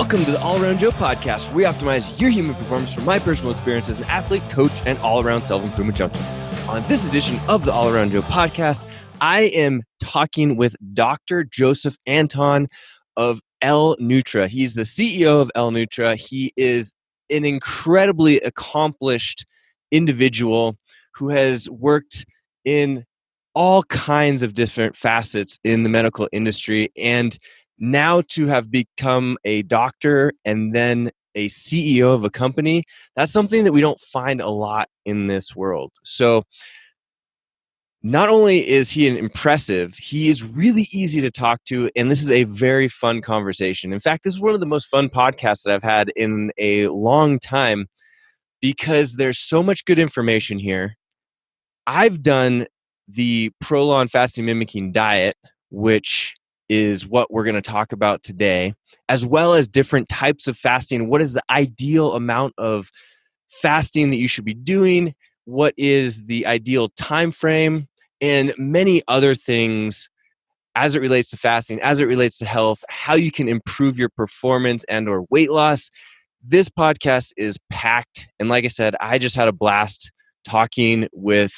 Welcome to the All Around Joe podcast, where we optimize your human performance from my personal experience as an athlete, coach, and all-around self-improvement junkie. On this edition of the All Around Joe podcast, I am talking with Dr. Joseph Antoun of L Nutra. He's the CEO of L Nutra. He is an incredibly accomplished individual who has worked in all kinds of different facets in the medical industry, and now to have become a doctor and then a CEO of a company, that's something that we don't find a lot in this world. So not only is he impressive, he is really easy to talk to, and this is a very fun conversation. In fact, this is one of the most fun podcasts that I've had in a long time because there's so much good information here. I've done the prolonged fasting mimicking diet, which is what we're going to talk about today, as well as different types of fasting. What is the ideal amount of fasting that you should be doing? What is the ideal time frame? And many other things as it relates to fasting, as it relates to health, how you can improve your performance and or weight loss. This podcast is packed. And like I said, I just had a blast talking with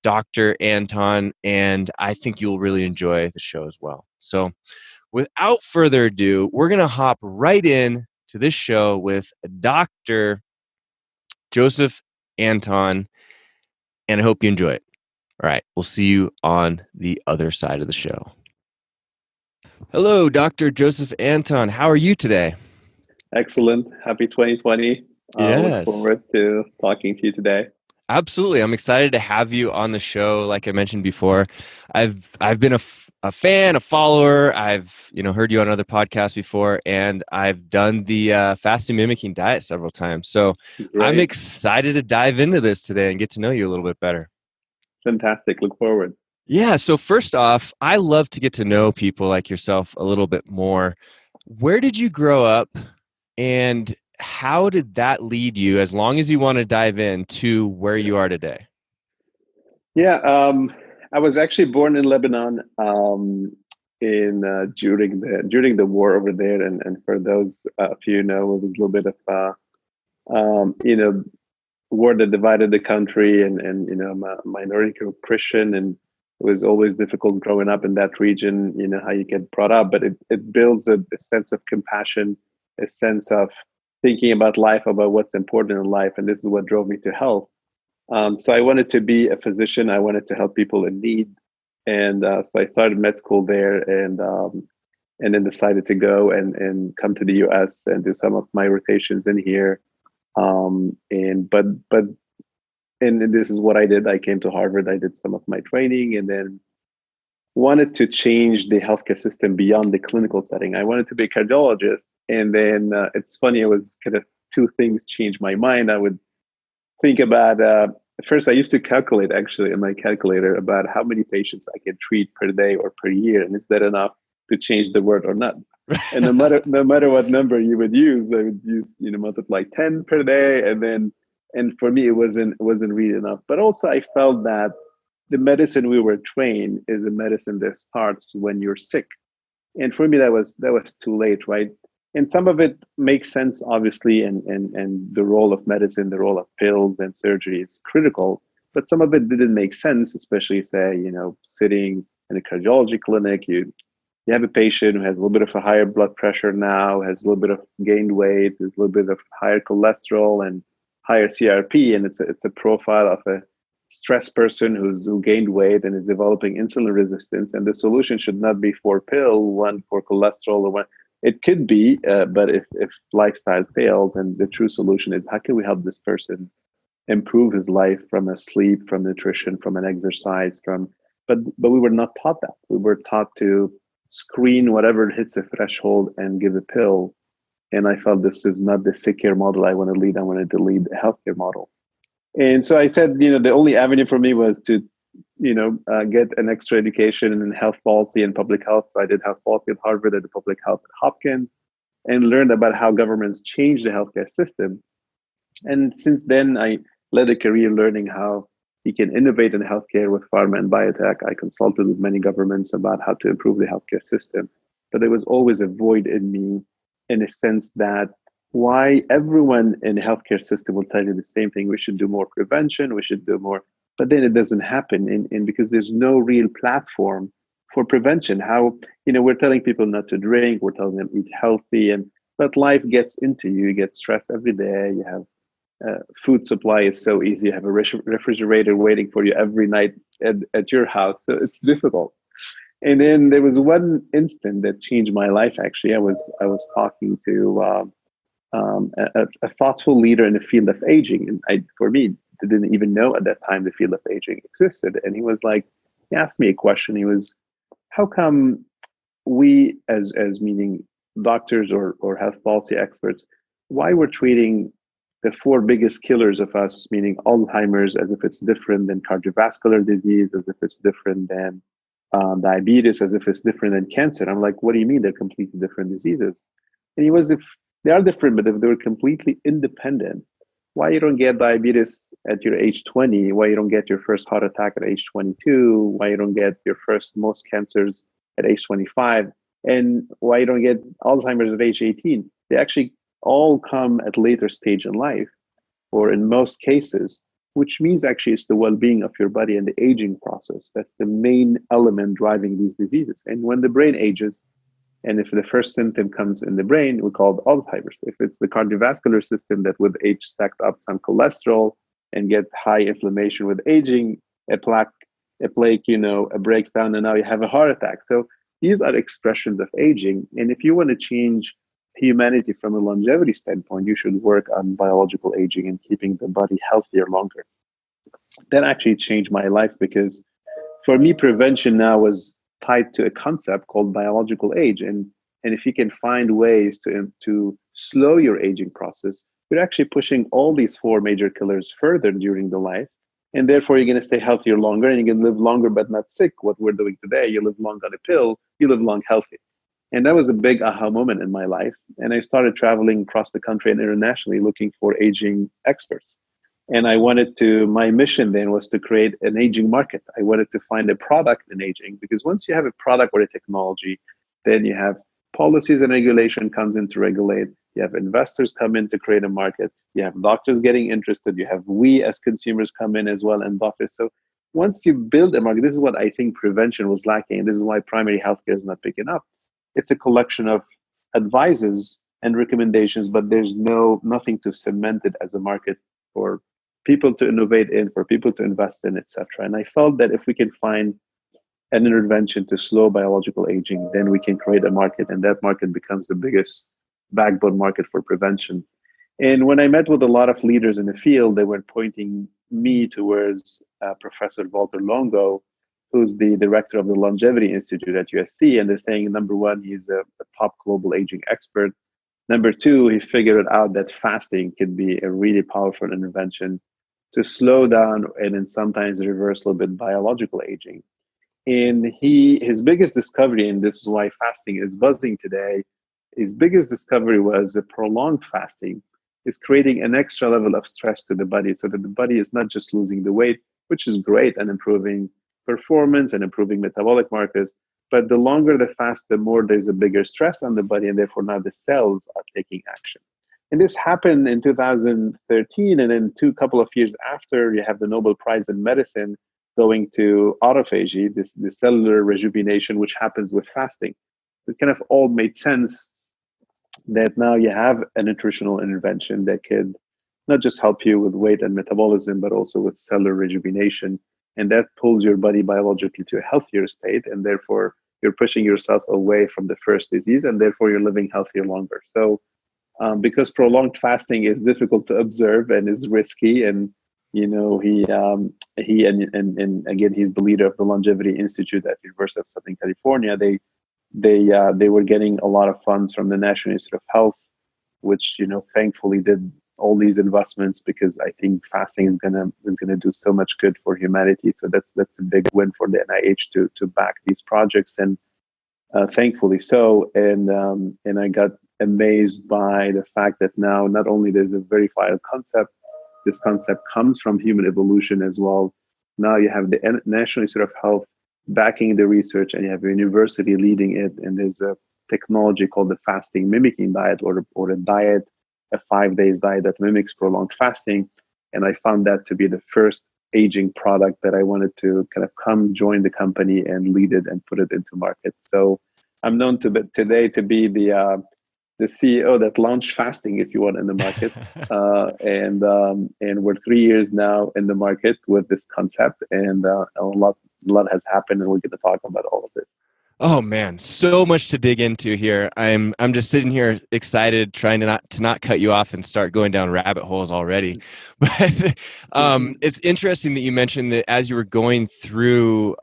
Dr. Antoun, and I think you'll really enjoy the show as well. So without further ado, we're going to hop right in to this show with Dr. Joseph Antoun, and I hope you enjoy it. All right, we'll see you on the other side of the show. Hello, Dr. Joseph Antoun. How are you today? Excellent. Happy 2020. Yes. Look forward to talking to you today. Absolutely. I'm excited to have you on the show. Like I mentioned before, I've been a fan, a follower. I've heard you on other podcasts before, and I've done the fasting mimicking diet several times. So Great. I'm excited to dive into this today and get to know you a little bit better. Fantastic. Look forward. Yeah. So first off, I love to get to know people like yourself a little bit more. Where did you grow up, and how did that lead you, as long as you want to dive in, to where you are today? Yeah, I was actually born in Lebanon during the war over there, and for those of you who know, it was a little bit of war that divided the country, and I'm a minority Christian, and it was always difficult growing up in that region. You know how you get brought up, but it builds a sense of compassion, a sense of thinking about life, about what's important in life, and this is what drove me to health. So I wanted to be a physician. I wanted to help people in need, and so I started med school there, and then decided to go and come to the U.S. and do some of my rotations in here. And this is what I did. I came to Harvard. I did some of my training, and then wanted to change the healthcare system beyond the clinical setting. I wanted to be a cardiologist. And then it's funny, it was kind of two things changed my mind. I would think about, first I used to calculate actually in my calculator about how many patients I can treat per day or per year. And is that enough to change the world or not? And no matter what number you would use, I would use, multiply 10 per day. And for me, it wasn't really enough. But also I felt that the medicine we were trained is a medicine that starts when you're sick. And for me, that was too late, right? And some of it makes sense, obviously, and the role of medicine, the role of pills and surgery is critical. But some of it didn't make sense, especially, say, sitting in a cardiology clinic, you have a patient who has a little bit of a higher blood pressure now, has a little bit of gained weight, has a little bit of higher cholesterol and higher CRP, and it's a profile of a stressed person who gained weight and is developing insulin resistance. And the solution should not be for pill, one for cholesterol, or one. It could be, but if lifestyle fails, and the true solution is how can we help this person improve his life from a sleep, from nutrition, from an exercise, but we were not taught that. We were taught to screen whatever hits a threshold and give a pill. And I felt this is not the sick care model I want to lead. I wanted to lead a healthcare model. And so I said, the only avenue for me was to, get an extra education in health policy and public health. So I did health policy at Harvard, I did public health at Hopkins, and learned about how governments change the healthcare system. And since then, I led a career learning how you can innovate in healthcare with pharma and biotech. I consulted with many governments about how to improve the healthcare system, but there was always a void in me in a sense that why everyone in the healthcare system will tell you the same thing. We should do more prevention. We should do more, but then it doesn't happen. And because there's no real platform for prevention. How, we're telling people not to drink. We're telling them eat healthy, but life gets into you. You get stressed every day. You have food supply is so easy. You have a refrigerator waiting for you every night at your house. So it's difficult. And then there was one instant that changed my life. Actually, I was talking to a thoughtful leader in the field of aging, and for me, I didn't even know at that time the field of aging existed. And he asked me a question. He was, how come we, as meaning doctors or health policy experts, why we're treating the four biggest killers of us, meaning Alzheimer's, as if it's different than cardiovascular disease, as if it's different than diabetes, as if it's different than cancer. I'm like, what do you mean they're completely different diseases? And he was, if they are different, but if they're completely independent, why you don't get diabetes at your age 20? Why you don't get your first heart attack at age 22? Why you don't get your first most cancers at age 25? And why you don't get Alzheimer's at age 18? They actually all come at later stage in life, or in most cases, which means actually it's the well-being of your body and the aging process. That's the main element driving these diseases. And when the brain ages, and if the first symptom comes in the brain, we call it Alzheimer's. If it's the cardiovascular system that with age stacked up some cholesterol and get high inflammation with aging, a plaque, breaks down, and now you have a heart attack. So these are expressions of aging. And if you want to change humanity from a longevity standpoint, you should work on biological aging and keeping the body healthier longer. That actually changed my life, because for me, prevention now was tied to a concept called biological age. And if you can find ways to slow your aging process, you're actually pushing all these four major killers further during the life. And therefore, you're going to stay healthier longer, and you can live longer but not sick. What we're doing today, you live long on a pill, you live long healthy. And that was a big aha moment in my life. And I started traveling across the country and internationally looking for aging experts. And my mission then was to create an aging market. I wanted to find a product in aging, because once you have a product or a technology, then you have policies and regulation comes in to regulate. You have investors come in to create a market. You have doctors getting interested. You have we as consumers come in as well, and doctors. So once you build a market, this is what I think prevention was lacking. And this is why primary healthcare is not picking up. It's a collection of advices and recommendations, but there's nothing to cement it as a market for people to innovate in, for people to invest in, etc. And I felt that if we can find an intervention to slow biological aging, then we can create a market, and that market becomes the biggest backbone market for prevention. And when I met with a lot of leaders in the field, they were pointing me towards Professor Walter Longo, who's the director of the Longevity Institute at USC. And they're saying, number one, he's a top global aging expert. Number two, he figured out that fasting can be a really powerful intervention to slow down and then sometimes reverse a little bit biological aging. And his biggest discovery, and this is why fasting is buzzing today, his biggest discovery was a prolonged fasting is creating an extra level of stress to the body, so that the body is not just losing the weight, which is great and improving performance and improving metabolic markers, but the longer the fast, the more there's a bigger stress on the body, and therefore now the cells are taking action. And this happened in 2013, and then couple of years after, you have the Nobel Prize in Medicine going to autophagy, this cellular rejuvenation, which happens with fasting. It kind of all made sense that now you have a nutritional intervention that could not just help you with weight and metabolism, but also with cellular rejuvenation. And that pulls your body biologically to a healthier state. And therefore, you're pushing yourself away from the first disease, and therefore you're living healthier longer. So because prolonged fasting is difficult to observe and is risky, and he and again, he's the leader of the Longevity Institute at University of Southern California. They were getting a lot of funds from the National Institute of Health, which thankfully did all these investments, because I think fasting is gonna do so much good for humanity. So that's a big win for the NIH to back these projects, and thankfully so. And I got amazed by the fact that now not only there's a verified concept, this concept comes from human evolution as well. Now you have the National Institute of Health backing the research, and you have a university leading it, and there's a technology called the fasting mimicking diet, or a diet, a 5 days diet that mimics prolonged fasting. And I found that to be the first aging product that I wanted to kind of come join the company and lead it and put it into market. So I'm known today to be the CEO that launched fasting, if you want, in the market. And we're 3 years now in the market with this concept, and a lot has happened, and we're going to talk about all of this. Oh man, so much to dig into here. I'm just sitting here excited, trying to not cut you off and start going down rabbit holes already. But it's interesting that you mentioned that as you were going through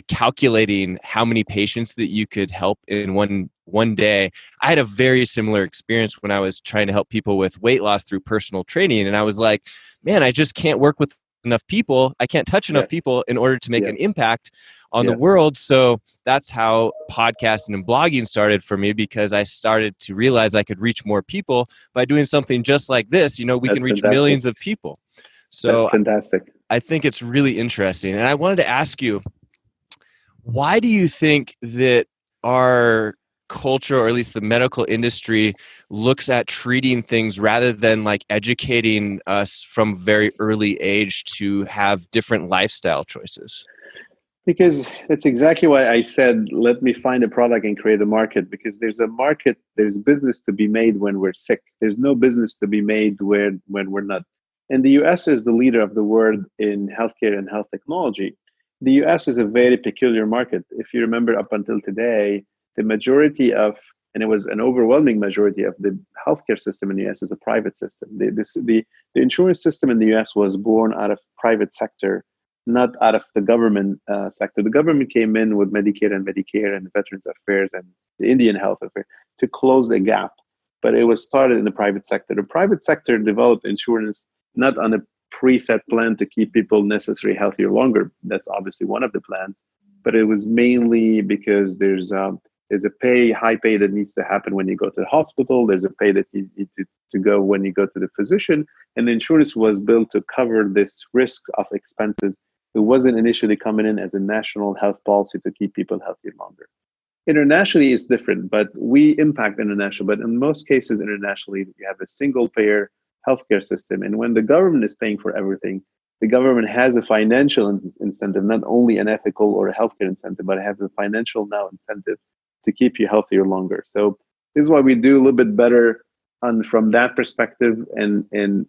calculating how many patients that you could help in one day. I had a very similar experience when I was trying to help people with weight loss through personal training, and I was like, man, I just can't work with enough people. I can't touch enough Yes, people in order to make an yes, impact on the yes. world. So that's how podcasting and blogging started for me, because I started to realize I could reach more people by doing something just like this. We can That's reach fantastic. millions of people. That's So fantastic. I think it's really interesting. And I wanted to ask you, why do you think that our culture, or at least the medical industry, looks at treating things rather than like educating us from very early age to have different lifestyle choices? Because that's exactly why I said, let me find a product and create a market. Because there's a market, there's business to be made when we're sick. There's no business to be made when we're not. And the US is the leader of the world in healthcare and health technology. The US is a very peculiar market. If you remember, up until today, the majority of, and it was an overwhelming majority of the healthcare system in the US is a private system. The insurance system in the US was born out of private sector, not out of the government sector. The government came in with Medicare and Veterans Affairs and the Indian Health Affairs to close the gap, but it was started in the private sector. The private sector developed insurance not on a preset plan to keep people necessarily healthier longer. That's obviously one of the plans, but it was mainly because there's a high pay that needs to happen when you go to the hospital. There's a pay that you need to go when you go to the physician, and the insurance was built to cover this risk of expenses. It wasn't initially coming in as a national health policy to keep people healthier longer. Internationally, it's different, but we impact international. But in most cases, internationally, you have a single payer healthcare system. And when the government is paying for everything, the government has a financial incentive, not only an ethical or a healthcare incentive, but it has a financial now incentive to keep you healthier longer. So this is why we do a little bit better from that perspective, and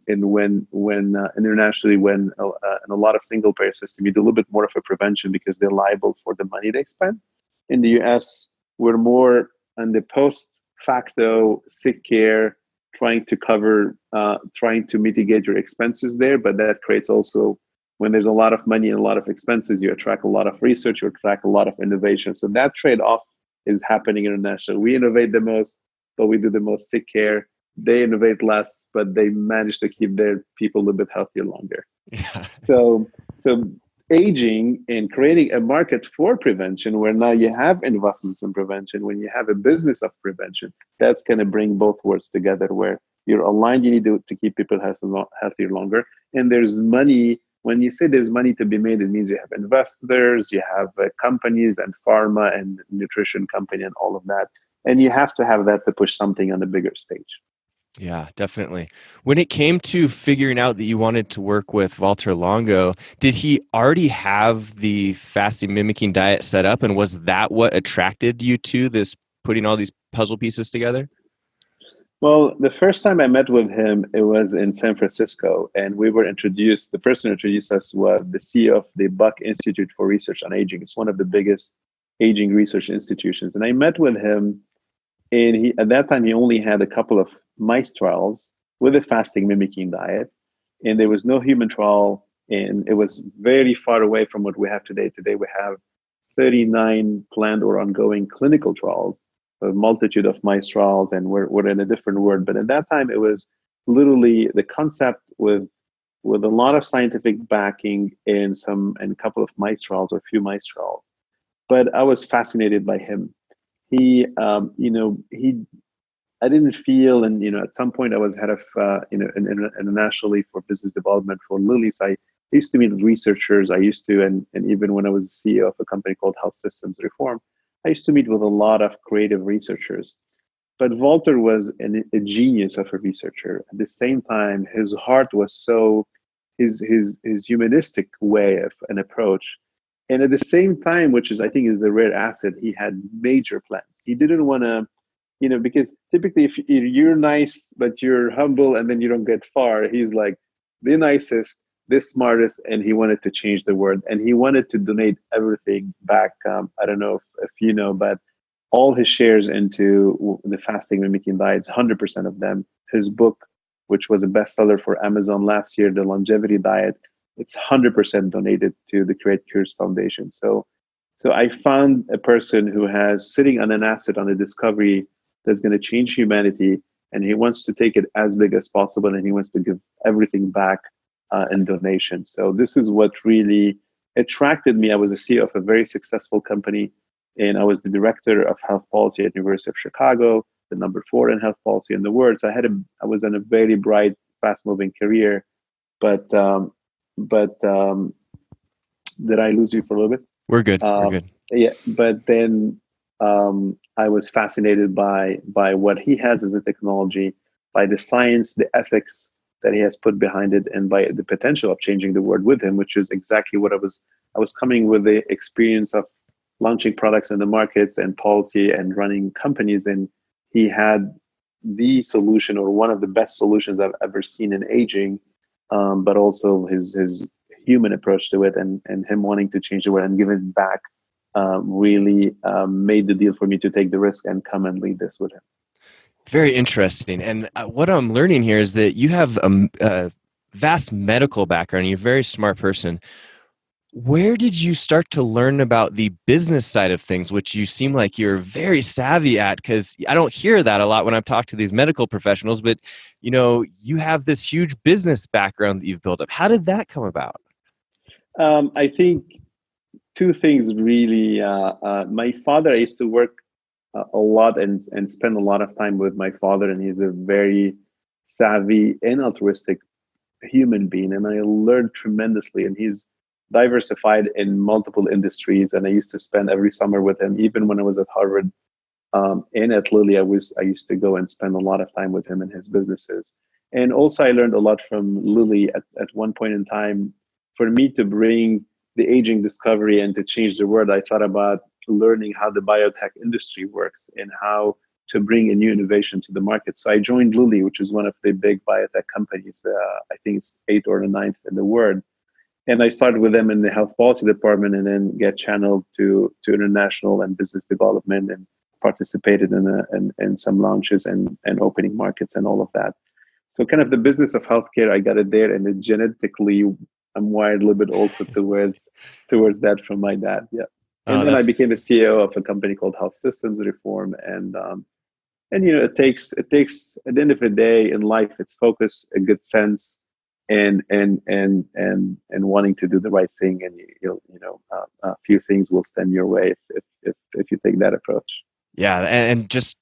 when internationally, when in a lot of single payer system, you do a little bit more of a prevention because they're liable for the money they spend. In the US, we're more on the post facto sick care, trying to mitigate your expenses there, but that creates also, when there's a lot of money and a lot of expenses, you attract a lot of research, you attract a lot of innovation. So that trade-off is happening internationally. We innovate the most, but we do the most sick care. They innovate less, but they manage to keep their people a little bit healthier longer. Yeah. So aging and creating a market for prevention, where now you have investments in prevention, when you have a business of prevention, that's going to bring both worlds together, where you're aligned, you need to keep people healthier longer. And there's money. When you say there's money to be made, it means you have investors, you have companies and pharma and nutrition company and all of that. And you have to have that to push something on a bigger stage. Yeah, definitely. When it came to figuring out that you wanted to work with Walter Longo, did he already have the fasting mimicking diet set up? And was that what attracted you to this, putting all these puzzle pieces together? Well, the first time I met with him, it was in San Francisco, and we were introduced. The person who introduced us was the CEO of the Buck Institute for Research on Aging. It's one of the biggest aging research institutions. And I met with him, and at that time, he only had a couple of mice trials with a fasting mimicking diet, and there was no human trial, and it was very far away from what we have today. Today, we have 39 planned or ongoing clinical trials, a multitude of mice trials, and we're in a different world. But at that time, it was literally the concept with a lot of scientific backing and a couple of mice trials or a few mice trials. But I was fascinated by him. He, he I didn't feel, and at some point I was head of, internationally for business development for Lilly. So I used to meet researchers. I used to, and even when I was the CEO of a company called Health Systems Reform, I used to meet with a lot of creative researchers. But Walter was a genius of a researcher. At the same time, his heart was so his humanistic way of an approach. And at the same time, which is I think is a rare asset, he had major plans. He didn't want to, because typically if you're nice but you're humble and then you don't get far, he's like the nicest, the smartest, and he wanted to change the world. And he wanted to donate everything back. I don't know if you know, but all his shares into the fasting mimicking diets, 100% of them. His book, which was a bestseller for Amazon last year, The Longevity Diet, it's 100% donated to the Create Cures Foundation. So I found a person who has sitting on an asset on a discovery that's going to change humanity, and he wants to take it as big as possible, and he wants to give everything back in donation. So this is what really attracted me. I was a CEO of a very successful company, and I was the director of health policy at University of Chicago, the number 4 in health policy in the world. So I was in a very bright, fast-moving career. But did I lose you for a little bit? We're good. We're good. Yeah, but then I was fascinated by what he has as a technology, by the science, the ethics that he has put behind it, and by the potential of changing the world with him, which is exactly what I was coming with the experience of launching products in the markets and policy and running companies, and he had the solution or one of the best solutions I've ever seen in aging, but also his human approach to it, and him wanting to change the world and give it back really made the deal for me to take the risk and come and lead this with him. Very interesting. And what I'm learning here is that you have a vast medical background. You're a very smart person. Where did you start to learn about the business side of things, which you seem like you're very savvy at? Because I don't hear that a lot when I've talked to these medical professionals, but you have this huge business background that you've built up. How did that come about? I think two things really. My father, I used to work a lot and spend a lot of time with my father, and he's a very savvy and altruistic human being, and I learned tremendously. And he's diversified in multiple industries, and I used to spend every summer with him. Even when I was at Harvard and at Lilly, I used to go and spend a lot of time with him and his businesses. And also, I learned a lot from Lilly at one point in time. For me to bring the aging discovery and to change the world, I thought about learning how the biotech industry works and how to bring a new innovation to the market. So I joined Lilly, which is one of the big biotech companies. I think it's 8th or the 9th in the world. And I started with them in the health policy department, and then get channeled to international and business development, and participated in some launches and opening markets and all of that. So kind of the business of healthcare, I got it there, and it genetically I'm wired a little bit also towards that from my dad. Yeah. And Oh, then I that's became a CEO of a company called Health Systems Reform, and it takes at the end of the day in life, it's focus, a good sense, and wanting to do the right thing, and a few things will stand your way if you take that approach. yeah, and just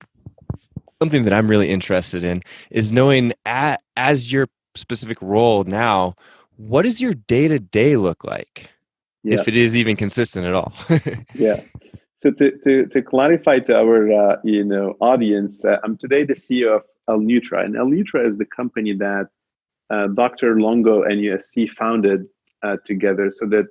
something that I'm really interested in is knowing as your specific role now, what does your day to day look like, Yeah, if it is even consistent at all? yeah. So to clarify to our audience, I'm today the CEO of Alnutra, and Alnutra is the company that Dr. Longo and USC founded together, so that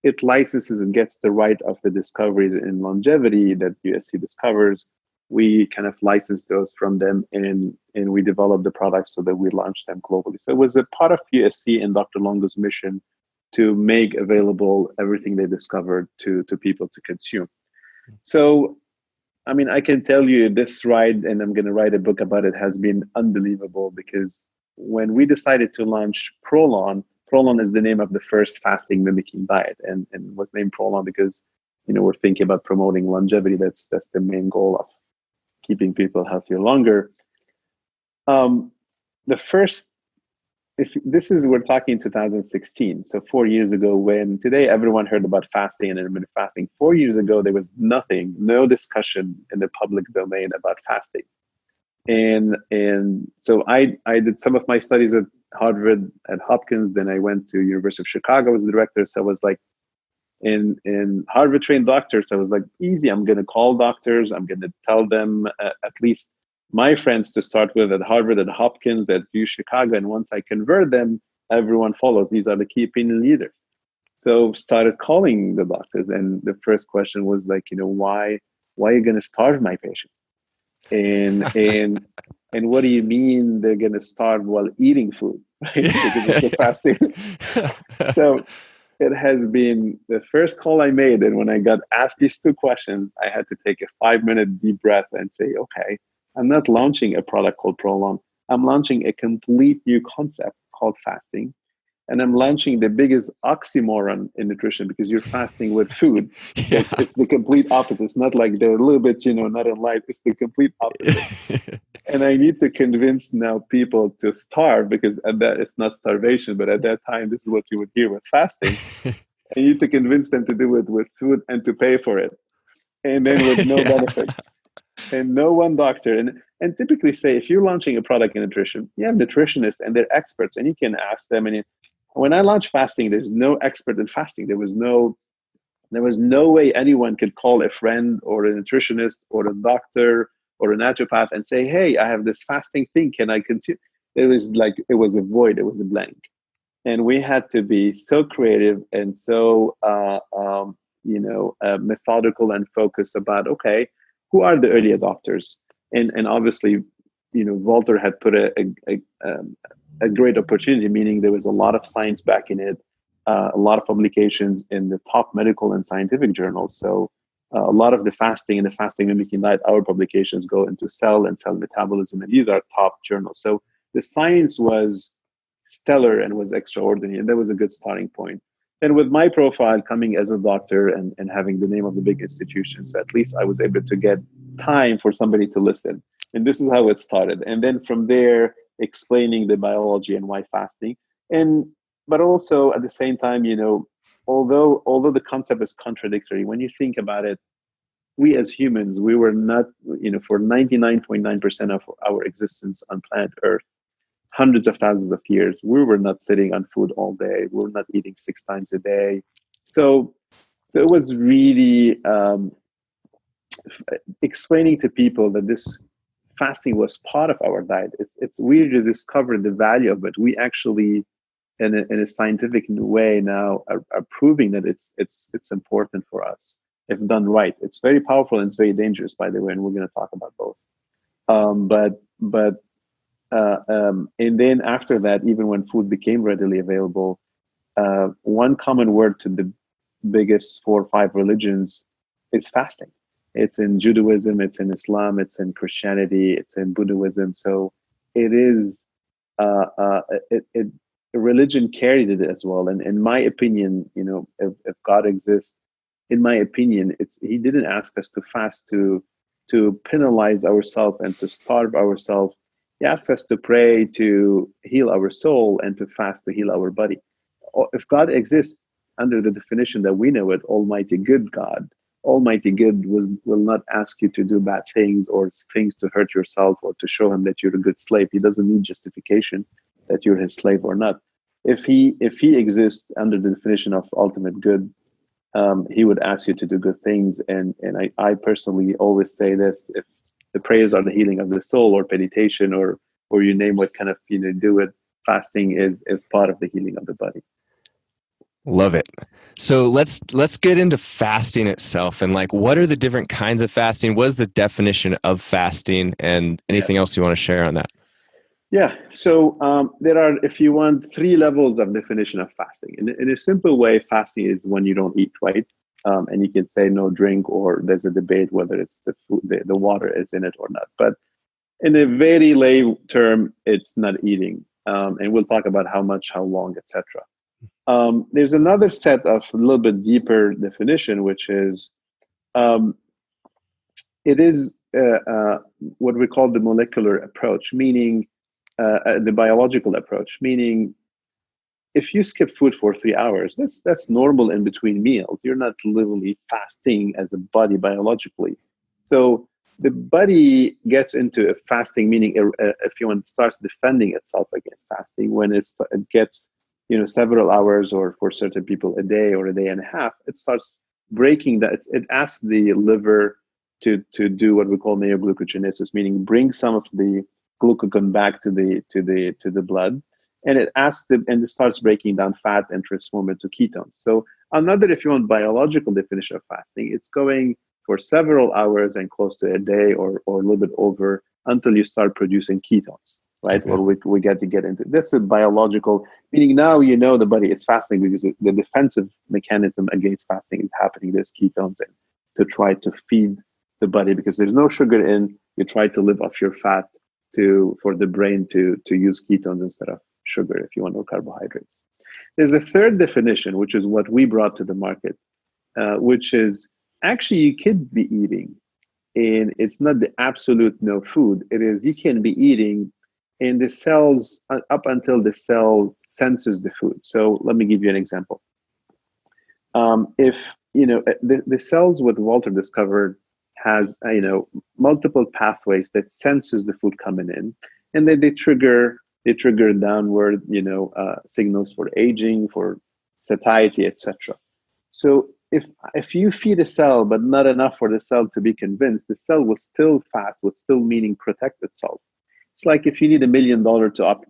it licenses and gets the right of the discoveries in longevity that USC discovers. We kind of license those from them, and we develop the products so that we launch them globally. So it was a part of USC and Dr. Longo's mission to make available everything they discovered to people to consume. So I mean, I can tell you this ride, and I'm going to write a book about it, has been unbelievable, because when we decided to launch Prolon, Prolon is the name of the first fasting mimicking diet, and was named Prolon because we're thinking about promoting longevity. That's the main goal of keeping people healthier longer. Um, the first, if this is we're talking 2016, so 4 years ago, when today everyone heard about fasting and intermittent fasting. 4 years ago, there was nothing, no discussion in the public domain about fasting. And so I did some of my studies at Harvard, at Hopkins. Then I went to University of Chicago as the director. So I was like in Harvard trained doctors. I was like, easy. I'm going to call doctors. I'm going to tell them at least my friends to start with at Harvard, at Hopkins, at U Chicago. And once I convert them, everyone follows. These are the key opinion leaders. So started calling the doctors. And the first question was like, why are you going to starve my patient? And what do you mean they're going to starve while eating food? Right? Because it's a fasting. So it has been the first call I made. And when I got asked these two questions, I had to take a 5-minute deep breath and say, okay, I'm not launching a product called Prolon. I'm launching a complete new concept called fasting. And I'm launching the biggest oxymoron in nutrition because you're fasting with food. So Yeah. it's the complete opposite. It's not like they're a little bit, not in light. It's the complete opposite. And I need to convince now people to starve because at that it's not starvation, but at that time this is what you would hear with fasting. I need to convince them to do it with food and to pay for it, and then with no Yeah. benefits and no one doctor. And typically say if you're launching a product in nutrition, you have nutritionists and they're experts, and you can ask them. And when I launched fasting, there's no expert in fasting. There was no way anyone could call a friend or a nutritionist or a doctor or a naturopath and say, hey, I have this fasting thing. Can I consume? It was a void. It was a blank. And we had to be so creative and so, methodical and focused about, okay, who are the early adopters? And obviously, Walter had put a great opportunity, meaning there was a lot of science back in it, a lot of publications in the top medical and scientific journals. So a lot of the fasting and the fasting mimicking diet, our publications go into Cell and Cell Metabolism, and these are top journals. So the science was stellar and was extraordinary, and that was a good starting point. And with my profile coming as a doctor and having the name of the big institutions, at least I was able to get time for somebody to listen. And this is how it started. And then from there, explaining the biology and why fasting. And but also at the same time, although the concept is contradictory, when you think about it, we as humans, we were not, for 99.9% of our existence on planet Earth, hundreds of thousands of years, we were not sitting on food all day. We were not eating 6 times a day. So it was really explaining to people that this fasting was part of our diet. It's we really discovered the value of it. We actually, in a scientific way now, are proving that it's important for us if done right. It's very powerful and it's very dangerous, by the way, and we're going to talk about both. And then after that, even when food became readily available, one common word to the biggest 4 or 5 religions is fasting. It's in Judaism, it's in Islam, it's in Christianity, it's in Buddhism. So it is religion carried it as well. And in my opinion, if God exists, in my opinion, he didn't ask us to fast to penalize ourselves and to starve ourselves. He asks us to pray to heal our soul and to fast to heal our body. If God exists under the definition that we know it, Almighty good God, Almighty good will not ask you to do bad things or things to hurt yourself or to show him that you're a good slave. He doesn't need justification that you're his slave or not. If he exists under the definition of ultimate good, he would ask you to do good things. And I personally always say this: if the prayers are the healing of the soul, or meditation, or you name what kind of do it, fasting is part of the healing of the body. Love it. So let's get into fasting itself, and like, what are the different kinds of fasting? What is the definition of fasting, and anything else you want to share on that? Yeah. So there are, if you want, 3 levels of definition of fasting. In a simple way, fasting is when you don't eat, right? And you can say no drink, or there's a debate whether it's the food, the water is in it or not. But in a very lay term, it's not eating. And we'll talk about how much, how long, etc. There's another set of a little bit deeper definition, which is it is what we call the molecular approach, meaning the biological approach, meaning if you skip food for 3 hours, that's normal in between meals. You're not literally fasting as a body biologically. So the body gets into a fasting, meaning if you want, starts defending itself against fasting when it gets several hours, or for certain people a day or a day and a half, it starts breaking that. It asks the liver to do what we call neoglucogenesis, meaning bring some of the glucagon back to the blood, and it starts breaking down fat and transform it to ketones. So another, if you want, biological definition of fasting, it's going for several hours and close to a day, or a little bit over, until you start producing ketones, right? Okay. Or we get to get into this is biological, meaning now the body is fasting because the defensive mechanism against fasting is happening. There's ketones in to try to feed the body, because there's no sugar in. You try to live off your fat for the brain to use ketones instead of sugar, if you want, no carbohydrates. There's a third definition, which is what we brought to the market, which is actually you could be eating, and it's not the absolute no food. It is you can be eating, and the cells up until the cell senses the food. So let me give you an example. If the cells, what Walter discovered, has multiple pathways that senses the food coming in, and then they trigger downward signals for aging, for satiety, etc. So if you feed a cell but not enough for the cell to be convinced, the cell will still fast, will still meaning protect itself. It's like if you need $1 million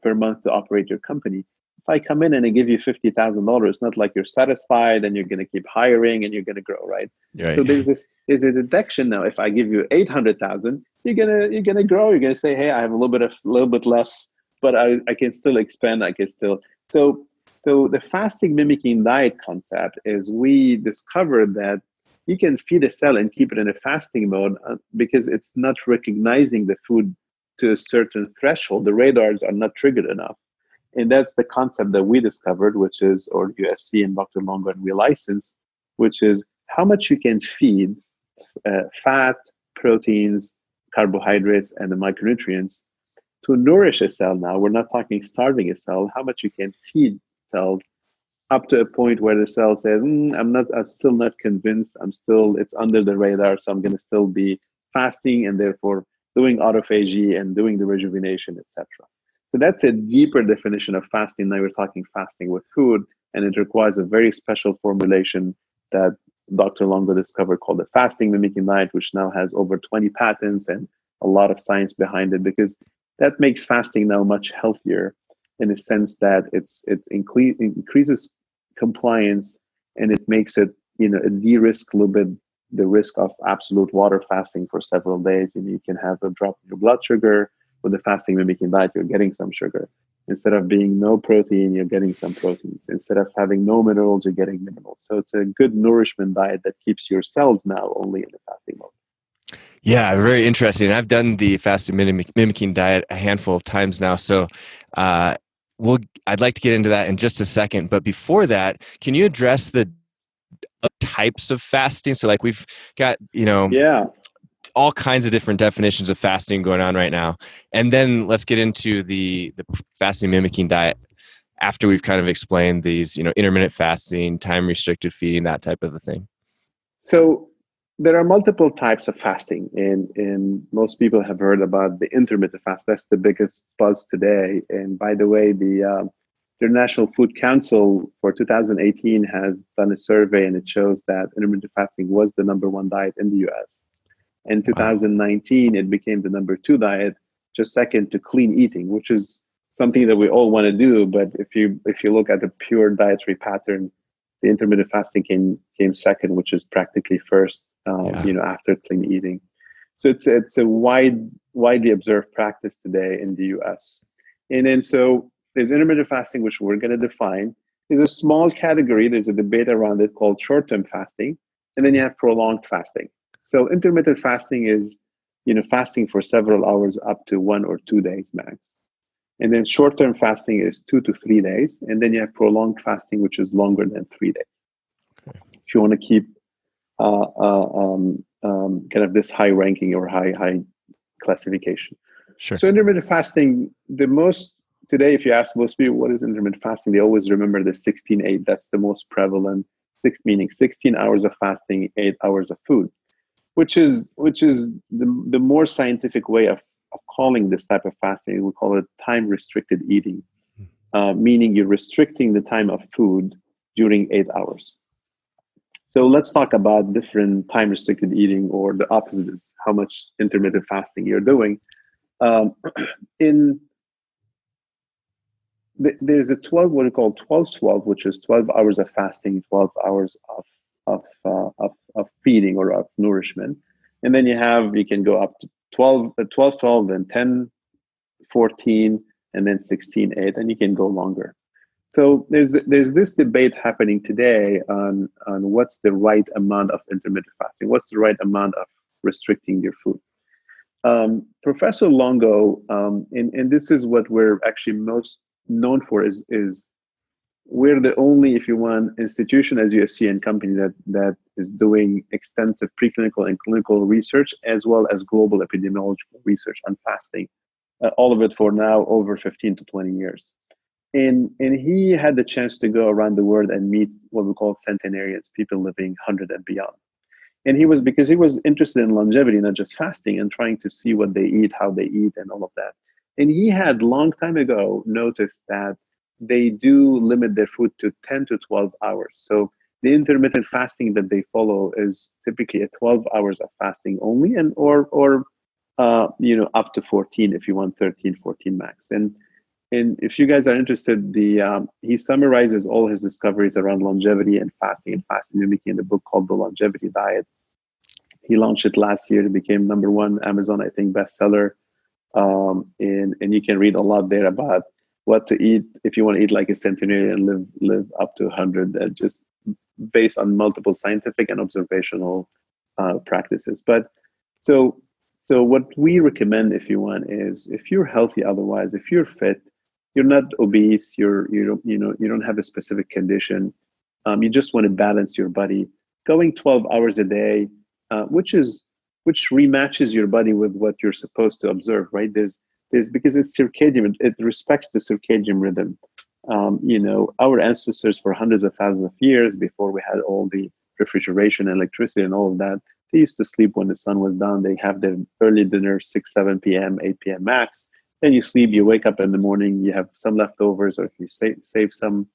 per month to operate your company. If I come in and I give you $50,000, it's not like you're satisfied and you're going to keep hiring and you're going to grow, right? So Right. there's a deduction now. If I give you 800,000, you're gonna grow. You're gonna say, hey, I have a little bit less, but I can still expand. I can still so so the fasting mimicking diet concept is we discovered that you can feed a cell and keep it in a fasting mode, because it's not recognizing the food to a certain threshold. The radars are not triggered enough. And that's the concept that we discovered, which is, or USC and Dr. Longo and we license, which is how much you can feed fat, proteins, carbohydrates, and the micronutrients to nourish a cell. Now, we're not talking starving a cell, how much you can feed cells up to a point where the cell says, I'm still not convinced. It's under the radar, so I'm going to still be fasting and therefore doing autophagy and doing the rejuvenation, etc. So that's a deeper definition of fasting. Now we're talking fasting with food, and it requires a very special formulation that Dr. Longo discovered called the fasting mimicking diet, which now has over 20 patents and a lot of science behind it, because that makes fasting now much healthier in the sense that it increases compliance, and it makes it a de-risk a little bit the risk of absolute water fasting for several days. And you can have a drop in your blood sugar. With the fasting mimicking diet, you're getting some sugar. Instead of being no protein, you're getting some proteins. Instead of having no minerals, you're getting minerals. So it's a good nourishment diet that keeps your cells now only in the fasting mode. Yeah, very interesting. I've done the fasting mimicking diet a handful of times now. So uh, I'd like to get into that in just a second. But before that, can you address the types of fasting? So like we've got, Yeah. all kinds of different definitions of fasting going on right now. And then let's get into the fasting mimicking diet after we've kind of explained these, intermittent fasting, time restricted feeding, that type of a thing. So there are multiple types of fasting, and most people have heard about the intermittent fast. That's the biggest buzz today. And by the way, the International Food Council for 2018 has done a survey, and it shows that intermittent fasting was the number one diet in the US. In Wow. 2019, it became the number two diet, just second to clean eating, which is something that we all want to do. But if you look at the pure dietary pattern, the intermittent fasting came second, which is practically first, Yeah. after clean eating. So it's a widely observed practice today in the U.S. And then so there's intermittent fasting, which we're going to define. There's a small category. There's a debate around it called short-term fasting, and then you have prolonged fasting. So intermittent fasting is, fasting for several hours up to 1 or 2 days max. And then short-term fasting is 2 to 3 days. And then you have prolonged fasting, which is longer than 3 days. Okay. If you want to keep kind of this high ranking or high classification. Sure. So intermittent fasting, today, if you ask most people what is intermittent fasting, they always remember the 16-8. That's the most prevalent, meaning 16 hours of fasting, 8 hours of food, which is the more scientific way of calling this type of fasting. We call it time restricted eating. meaning you're restricting the time of food during 8 hours. So let's talk about different time restricted eating, or the opposite is how much intermittent fasting you're doing. Um, in there's a 12, what we call 12-12, which is 12 hours of fasting, 12 hours of feeding or of nourishment. And then you can go up to 12, 12, 12, then 10, 14, and then 16, 8, and you can go longer. So there's this debate happening today on what's the right amount of intermittent fasting, what's the right amount of restricting your food. Professor Longo, and this is what we're actually most known for, is we're the only, if you want, institution as USC and company that is doing extensive preclinical and clinical research, as well as global epidemiological research on fasting, all of it for now over 15 to 20 years. And he had the chance to go around the world and meet what we call centenarians, people living 100 and beyond. And because he was interested in longevity, not just fasting, and trying to see what they eat, how they eat, and all of that. And he had long time ago noticed that they do limit their food to 10 to 12 hours. So the intermittent fasting that they follow is typically a 12 hours of fasting only, and or up to 14 if you want 13, 14 max. And if you guys are interested, he summarizes all his discoveries around longevity and fasting mimicking in the book called The Longevity Diet. He launched it last year. It became #1 Amazon, I think, bestseller. And you can read a lot there about what to eat if you want to eat like a centenarian and live up to 100, just based on multiple scientific and observational practices. But so what we recommend, if you want, is if you're healthy, otherwise, if you're fit, you're not obese, you don't have a specific condition, you just want to balance your body, going 12 hours a day, which rematches your body with what you're supposed to observe, right? There's because it's circadian, it respects the circadian rhythm. Our ancestors for hundreds of thousands of years, before we had all the refrigeration, electricity, and all of that, they used to sleep when the sun was down. They have their early dinner, 6, 7 p.m., 8 p.m. max. Then you sleep, you wake up in the morning, you have some leftovers, or if you save some,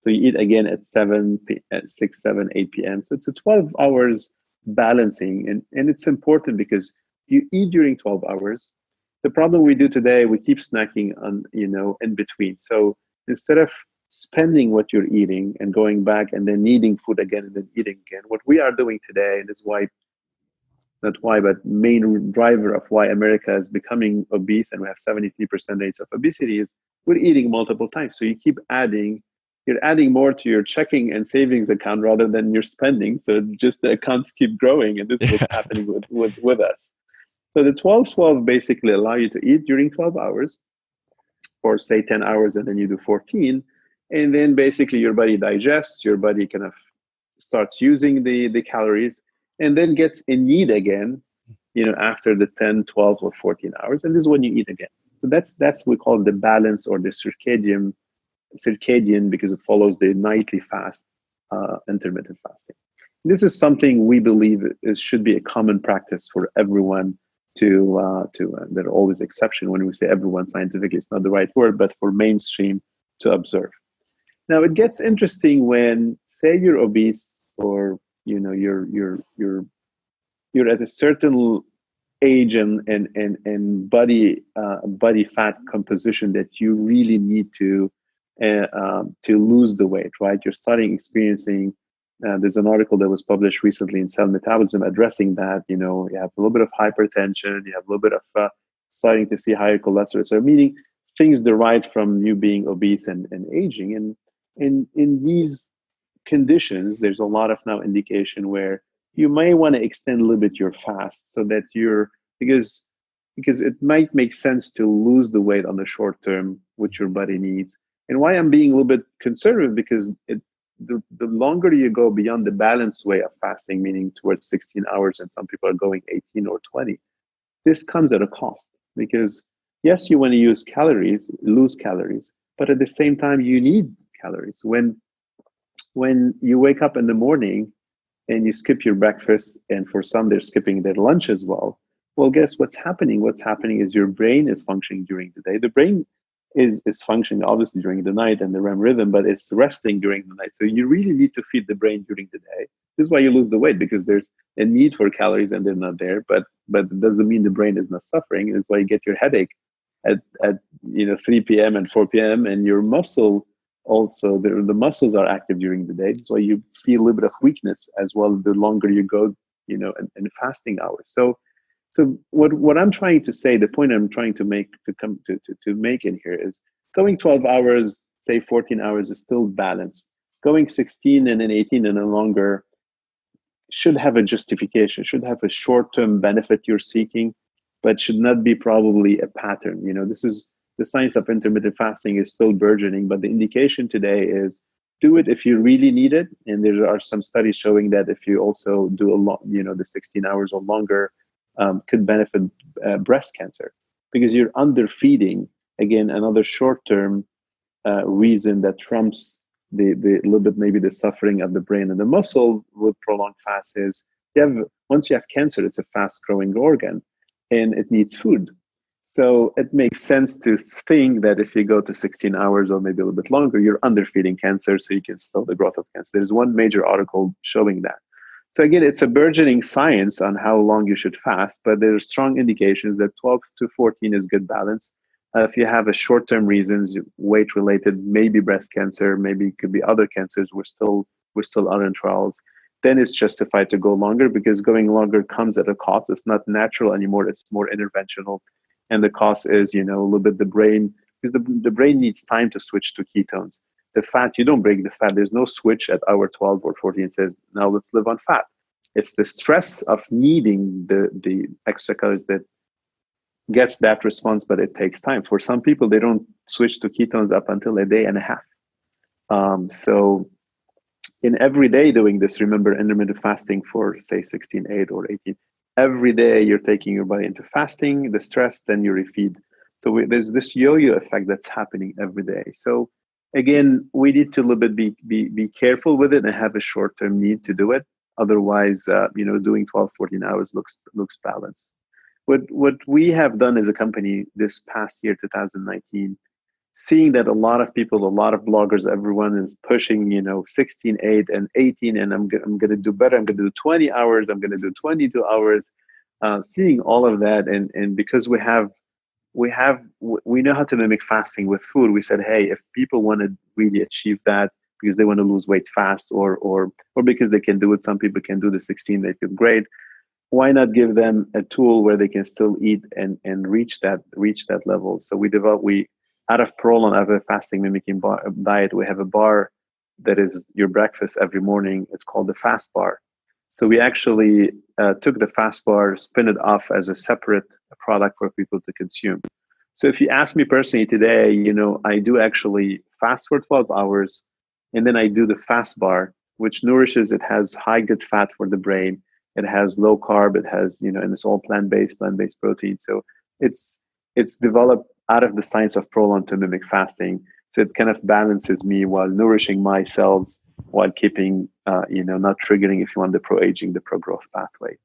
so you eat again at 6, 7, 8 p.m. So it's a 12 hours balancing. And it's important because you eat during 12 hours. The problem we do today, we keep snacking on, in between. So instead of spending what you're eating and going back and then needing food again and then eating again, what we are doing today, and it's why, not why, but main driver of why America is becoming obese and we have 73% rates of obesity, is we're eating multiple times. So you're adding more to your checking and savings account rather than your spending. So just the accounts keep growing, and this is what's happening with us. So the 12-12 basically allow you to eat during 12 hours, or say 10 hours, and then you do 14. And then basically your body digests, your body kind of starts using the calories, and then gets in need again, after the 10, 12, or 14 hours. And this is when you eat again. So that's we call the balance, or the circadian, because it follows the nightly fast, intermittent fasting. This is something we believe should be a common practice for everyone there are always exceptions when we say everyone scientifically, it's not the right word, but for mainstream to observe. Now it gets interesting when, say, you're obese, or you're at a certain age and body fat composition that you really need to lose the weight, right? You're starting experiencing. There's an article that was published recently in Cell Metabolism addressing that. You have a little bit of hypertension, you have a little bit of starting to see higher cholesterol. So meaning things derived from you being obese and aging. And in these conditions, there's a lot of now indication where you may want to extend a little bit your fast, so that because it might make sense to lose the weight on the short term, which your body needs. And why I'm being a little bit conservative, because the longer you go beyond the balanced way of fasting, meaning towards 16 hours, and some people are going 18 or 20, this comes at a cost. Because yes, you want to lose calories, but at the same time, you need calories. When you wake up in the morning and you skip your breakfast, and for some, they're skipping their lunch as well. Well, guess what's happening? What's happening is your brain is functioning during the day. The brain is functioning obviously during the night and the REM rhythm, but it's resting during the night. So you really need to feed the brain during the day. This is why you lose the weight, because there's a need for calories and they're not there. But it doesn't mean the brain is not suffering. It's why you get your headache at 3 p.m. and 4 p.m. and your muscle also the muscles are active during the day. That's why you feel a little bit of weakness as well the longer you go, in fasting hours. So what I'm trying to say, the point I'm trying to make to make in here is going 12 hours, say 14 hours is still balanced. Going 16 and then 18 and then longer should have a justification, should have a short-term benefit you're seeking, but should not be probably a pattern. This is the science of intermittent fasting is still burgeoning, but the indication today is do it if you really need it. And there are some studies showing that if you also do a lot, the 16 hours or longer, could benefit breast cancer, because you're underfeeding. Again, another short-term reason that trumps the little bit maybe the suffering of the brain and the muscle with prolonged fast is once you have cancer, it's a fast-growing organ and it needs food. So it makes sense to think that if you go to 16 hours or maybe a little bit longer, you're underfeeding cancer, so you can slow the growth of cancer. There's one major article showing that. So again, it's a burgeoning science on how long you should fast, but there are strong indications that 12 to 14 is good balance. If you have a short-term reasons, weight-related, maybe breast cancer, maybe it could be other cancers, we're still on in trials, then it's justified to go longer, because going longer comes at a cost. It's not natural anymore. It's more interventional. And the cost is, a little bit the brain, because the brain needs time to switch to ketones. The fat, you don't break the fat. There's no switch at hour 12 or 14 that says, now let's live on fat. It's the stress of needing the extra calories that gets that response, but it takes time. For some people, they don't switch to ketones up until a day and a half. So in every day doing this, remember intermittent fasting for say 16, 8 or 18, every day you're taking your body into fasting, the stress, then you refeed. So there's this yo-yo effect that's happening every day. So again, we need to a little bit be careful with it and have a short-term need to do it. Otherwise, doing 12, 14 hours looks balanced. What we have done as a company this past year, 2019, seeing that a lot of people, a lot of bloggers, everyone is pushing, 16, 8 and 18, and I'm going to do better. I'm going to do 20 hours. I'm going to do 22 hours. Seeing all of that, and because we know how to mimic fasting with food, we said, hey, if people want to really achieve that because they want to lose weight fast, or because they can do it, some people can do the 16, they feel great. Why not give them a tool where they can still eat and reach that level? So we out of Prolon, out of a fasting mimicking diet, we have a bar that is your breakfast every morning. It's called the fast bar. So we actually took the fast bar, spin it off as a separate product for people to consume. So if you ask me personally today, I do actually fast for 12 hours, and then I do the fast bar, which nourishes. It has high good fat for the brain. It has low carb. It has, and it's all plant-based protein. So it's developed out of the science of Prolon to mimic fasting. So it kind of balances me while nourishing my cells, while keeping, not triggering, if you want, the pro-aging, the pro-growth pathway.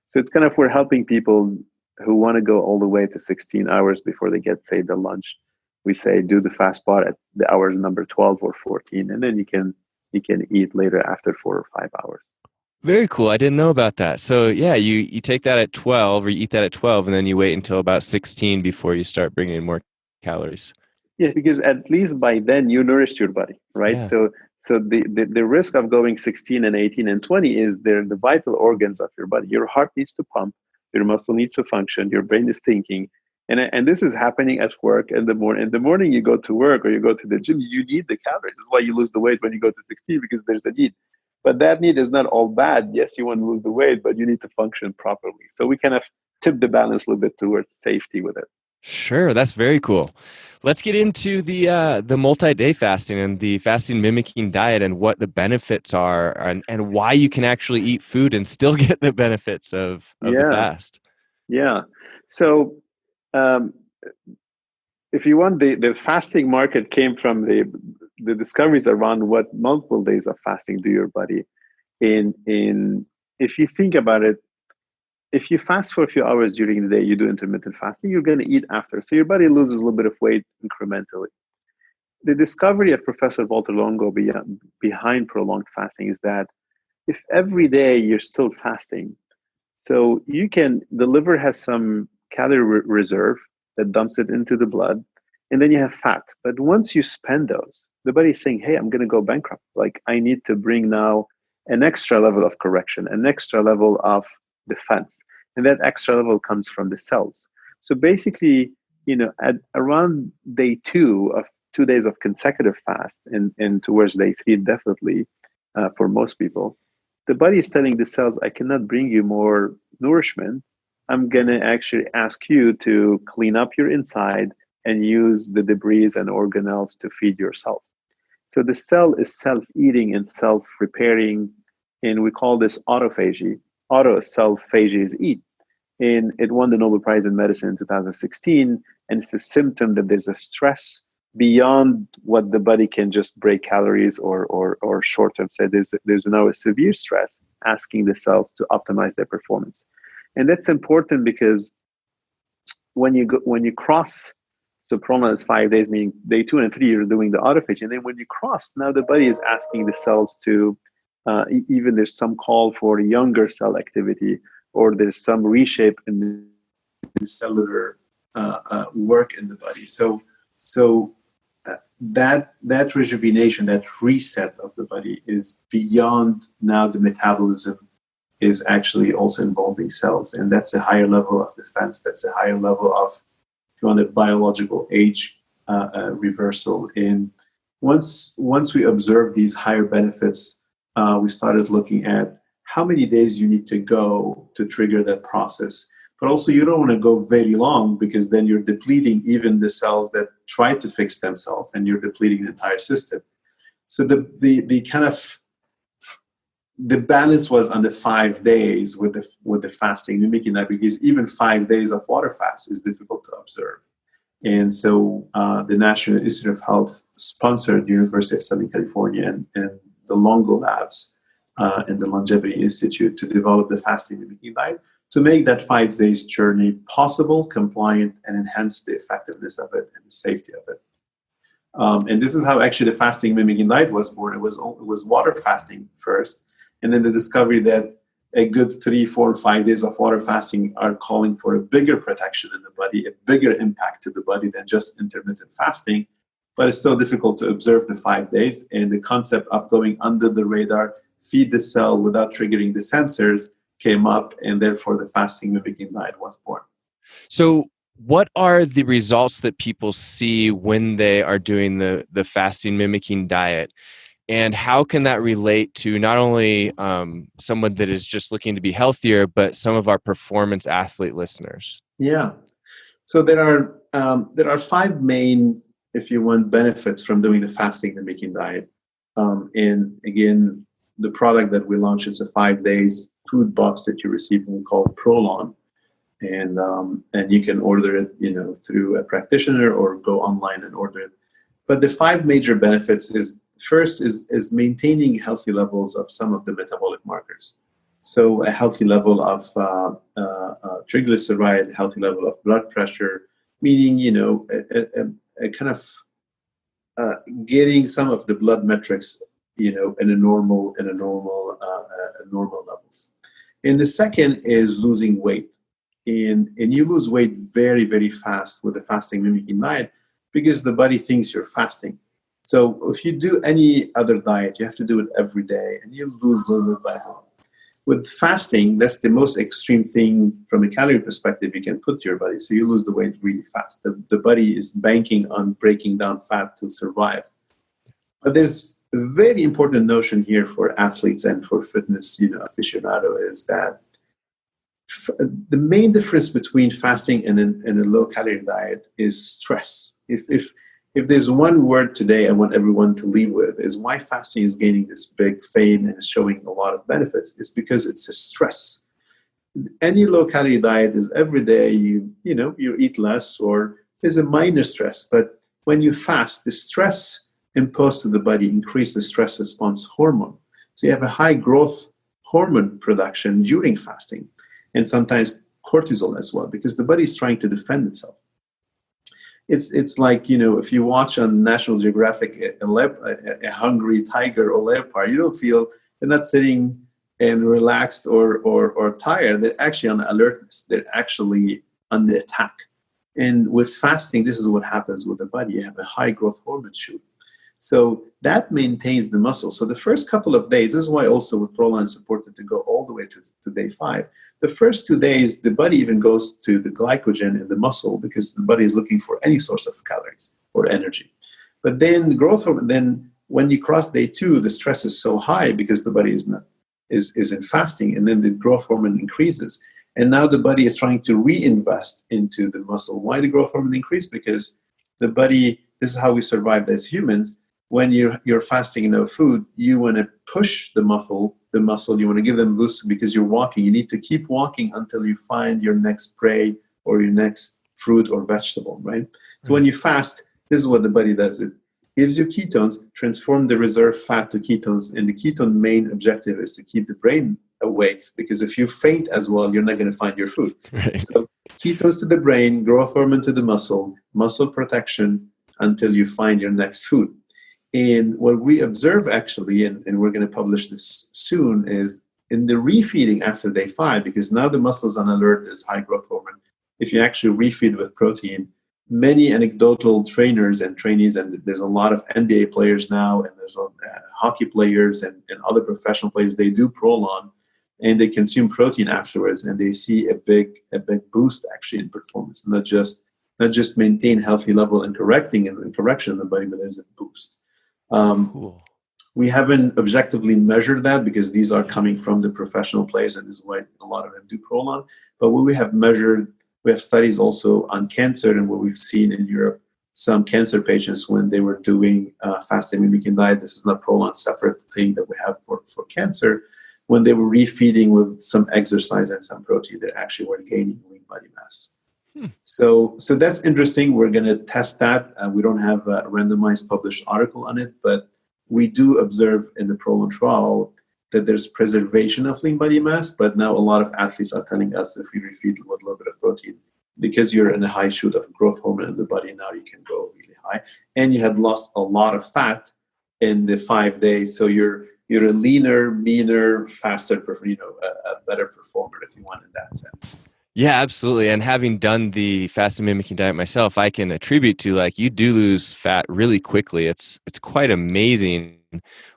So it's kind of, we're helping people who want to go all the way to 16 hours before they get, say, the lunch. We say, do the fast bar at the hours number 12 or 14, and then you can eat later after 4 or 5 hours. Very cool. I didn't know about that. So yeah, you take that at 12, or you eat that at 12, and then you wait until about 16 before you start bringing in more calories. Yeah, because at least by then you nourished your body, right? Yeah. So the risk of going 16 and 18 and 20 is they're the vital organs of your body. Your heart needs to pump, your muscle needs to function, your brain is thinking. And this is happening at work in the morning. In the morning you go to work or you go to the gym, you need the calories. This is why you lose the weight when you go to 16, because there's a need. But that need is not all bad. Yes, you want to lose the weight, but you need to function properly. So we kind of tip the balance a little bit towards safety with it. Sure, that's very cool. Let's get into the multi-day fasting and the fasting mimicking diet and what the benefits are, and why you can actually eat food and still get the benefits of the Yeah, fast. yeah. So um, if you want, the fasting market came from the discoveries around what multiple days of fasting do your body. In if you think about it, if you fast for a few hours during the day, you do intermittent fasting, you're going to eat after. So your body loses a little bit of weight incrementally. The discovery of Professor Walter Longo behind prolonged fasting is that if every day you're still fasting, so the liver has some calorie reserve that dumps it into the blood, and then you have fat. But once you spend those, the body's saying, hey, I'm going to go bankrupt. Like, I need to bring now an extra level of correction, an extra level of defense. And that extra level comes from the cells. So basically, at around day 2 of 2 days of consecutive fast, and towards day 3, definitely for most people, the body is telling the cells, I cannot bring you more nourishment. I'm going to actually ask you to clean up your inside and use the debris and organelles to feed yourself. So the cell is self-eating and self-repairing, and we call this autophagy. Auto self-phagy is eat. And it won the Nobel Prize in Medicine in 2016, and it's a symptom that there's a stress beyond what the body can just break calories or short-term. So there's now a severe stress asking the cells to optimize their performance. And that's important because when you cross, so prolonged is 5 days, meaning day 2 and 3, you're doing the autophagy. And then when you cross, now the body is asking the cells to, even there's some call for younger cell activity, or there's some reshape in the cellular work in the body. So that rejuvenation, that reset of the body is beyond now the metabolism is actually also involving cells. And that's a higher level of defense. That's a higher level of, if you want, a biological age reversal. And once we observed these higher benefits, we started looking at how many days you need to go to trigger that process. But also, you don't want to go very long, because then you're depleting even the cells that try to fix themselves, and you're depleting the entire system. So the kind of the balance was on the 5 days with the fasting, mimicking that, because even 5 days of water fast is difficult to observe. And so the National Institute of Health sponsored the University of Southern California and the Longo Labs and the Longevity Institute to develop the fasting mimicking diet, to make that 5 days journey possible, compliant, and enhance the effectiveness of it and the safety of it. And this is how actually the fasting mimicking diet was born. It was water fasting first, and then the discovery that a good 3, 4, 5 days of water fasting are calling for a bigger protection in the body, a bigger impact to the body than just intermittent fasting. But it's so difficult to observe the 5 days, and the concept of going under the radar, feed the cell without triggering the sensors, came up, and therefore the fasting mimicking diet was born. So what are the results that people see when they are doing the fasting mimicking diet? And how can that relate to not only someone that is just looking to be healthier, but some of our performance athlete listeners? Yeah. So there are 5 main, if you want, benefits from doing the fasting mimicking diet. And again, the product that we launched is a 5 days food box that you receive, and we call it Prolon. And you can order it, through a practitioner or go online and order it. But the 5 major benefits is, first is maintaining healthy levels of some of the metabolic markers. So a healthy level of triglyceride, a healthy level of blood pressure, meaning, a kind of getting some of the blood metrics, in a normal levels. And the second is losing weight. And you lose weight very, very fast with the fasting mimicking diet, because the body thinks you're fasting. So if you do any other diet, you have to do it every day, and you lose a little bit by little. With fasting, that's the most extreme thing from a calorie perspective you can put to your body. So you lose the weight really fast. The body is banking on breaking down fat to survive. But there's a very important notion here for athletes and for fitness, aficionado, is that the main difference between fasting and a low-calorie diet is stress. If there's one word today I want everyone to leave with, is why fasting is gaining this big fame and is showing a lot of benefits, is because it's a stress. Any low-calorie diet is every day you eat less, or there's a minor stress. But when you fast, the stress imposed to the body increases the stress response hormone. So you have a high growth hormone production during fasting. and sometimes cortisol as well, because the body is trying to defend itself. It's like, if you watch on National Geographic a hungry tiger or leopard, you don't feel, they're not sitting and relaxed or tired. They're actually on alertness. They're actually on the attack. And with fasting, this is what happens with the body. You have a high growth hormone shoot. So that maintains the muscle. So the first couple of days, this is why also with Proline it's supported to go all the way to day 5. The first 2 days, the body even goes to the glycogen in the muscle because the body is looking for any source of calories or energy. But then the growth hormone, then when you cross day 2, the stress is so high because the body is in fasting, and then the growth hormone increases. And now the body is trying to reinvest into the muscle. Why the growth hormone increase? Because the body, this is how we survived as humans. When you're fasting no food, you want to push the muscle, you want to give them a boost because you're walking. You need to keep walking until you find your next prey or your next fruit or vegetable, right? So when you fast, this is what the body does. It gives you ketones, transform the reserve fat to ketones, and the ketone main objective is to keep the brain awake, because if you faint as well, you're not going to find your food. Right. So ketones to the brain, growth hormone to the muscle protection until you find your next food. And what we observe actually, and we're going to publish this soon, is in the refeeding after day 5, because now the muscle's on alert, there's high growth hormone. If you actually refeed with protein, many anecdotal trainers and trainees, and there's a lot of NBA players now, and there's hockey players and other professional players, they do Prolon, and they consume protein afterwards, and they see a big boost actually in performance, not just maintain healthy level and correction in the body, but there's a boost. Cool. We haven't objectively measured that because these are coming from the professional players, and this is why a lot of them do Prolon. But what we have measured, we have studies also on cancer, and what we've seen in Europe, some cancer patients when they were doing fasting mimicking diet, this is not Prolon, separate thing that we have for cancer, when they were refeeding with some exercise and some protein, they actually were gaining lean body mass. So that's interesting. We're going to test that. We don't have a randomized published article on it, but we do observe in the Prolon trial that there's preservation of lean body mass, but now a lot of athletes are telling us if we refeed with a little bit of protein, because you're in a high shoot of growth hormone in the body, now you can go really high. And you had lost a lot of fat in the 5 days, so you're a leaner, meaner, faster, a better performer, if you want, in that sense. Yeah, absolutely. And having done the fasting mimicking diet myself, I can attribute to, like, you do lose fat really quickly. It's quite amazing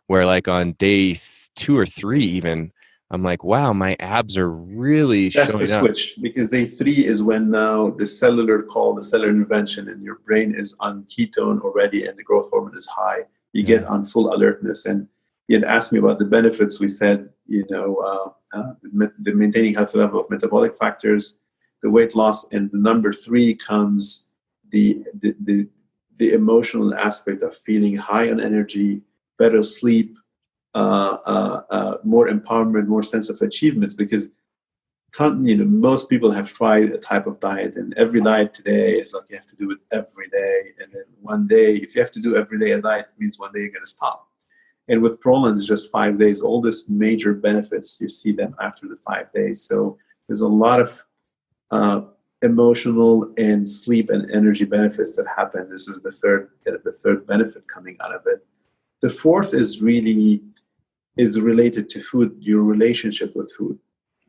where, like, on day 2 or 3 even, I'm like, wow, my abs are really showing up. That's the switch, because day 3 is when now the cellular intervention, and your brain is on ketone already and the growth hormone is high. You get on full alertness. And you had asked me about the benefits. We said, the maintaining healthy level of metabolic factors, the weight loss, and the number 3 comes the emotional aspect of feeling high on energy, better sleep, more empowerment, more sense of achievements. Because most people have tried a type of diet, and every diet today is like you have to do it every day, and then one day, if you have to do every day a diet, it means one day you're going to stop. And with Prolon, it's just 5 days. All these major benefits, you see them after the 5 days. So there's a lot of emotional and sleep and energy benefits that happen. This is the third benefit coming out of it. The fourth is related to food, your relationship with food.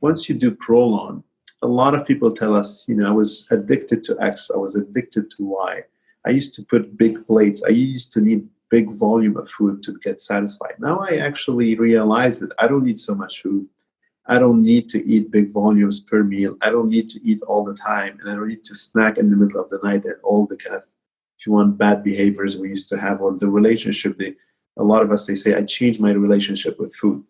Once you do Prolon, a lot of people tell us, I was addicted to X, I was addicted to Y. I used to put big plates. I used to need big volume of food to get satisfied. Now I actually realize that I don't need so much food. I don't need to eat big volumes per meal. I don't need to eat all the time, and I don't need to snack in the middle of the night and all the kind of, if you want, bad behaviors we used to have, or the relationship. A lot of us, they say, I changed my relationship with food.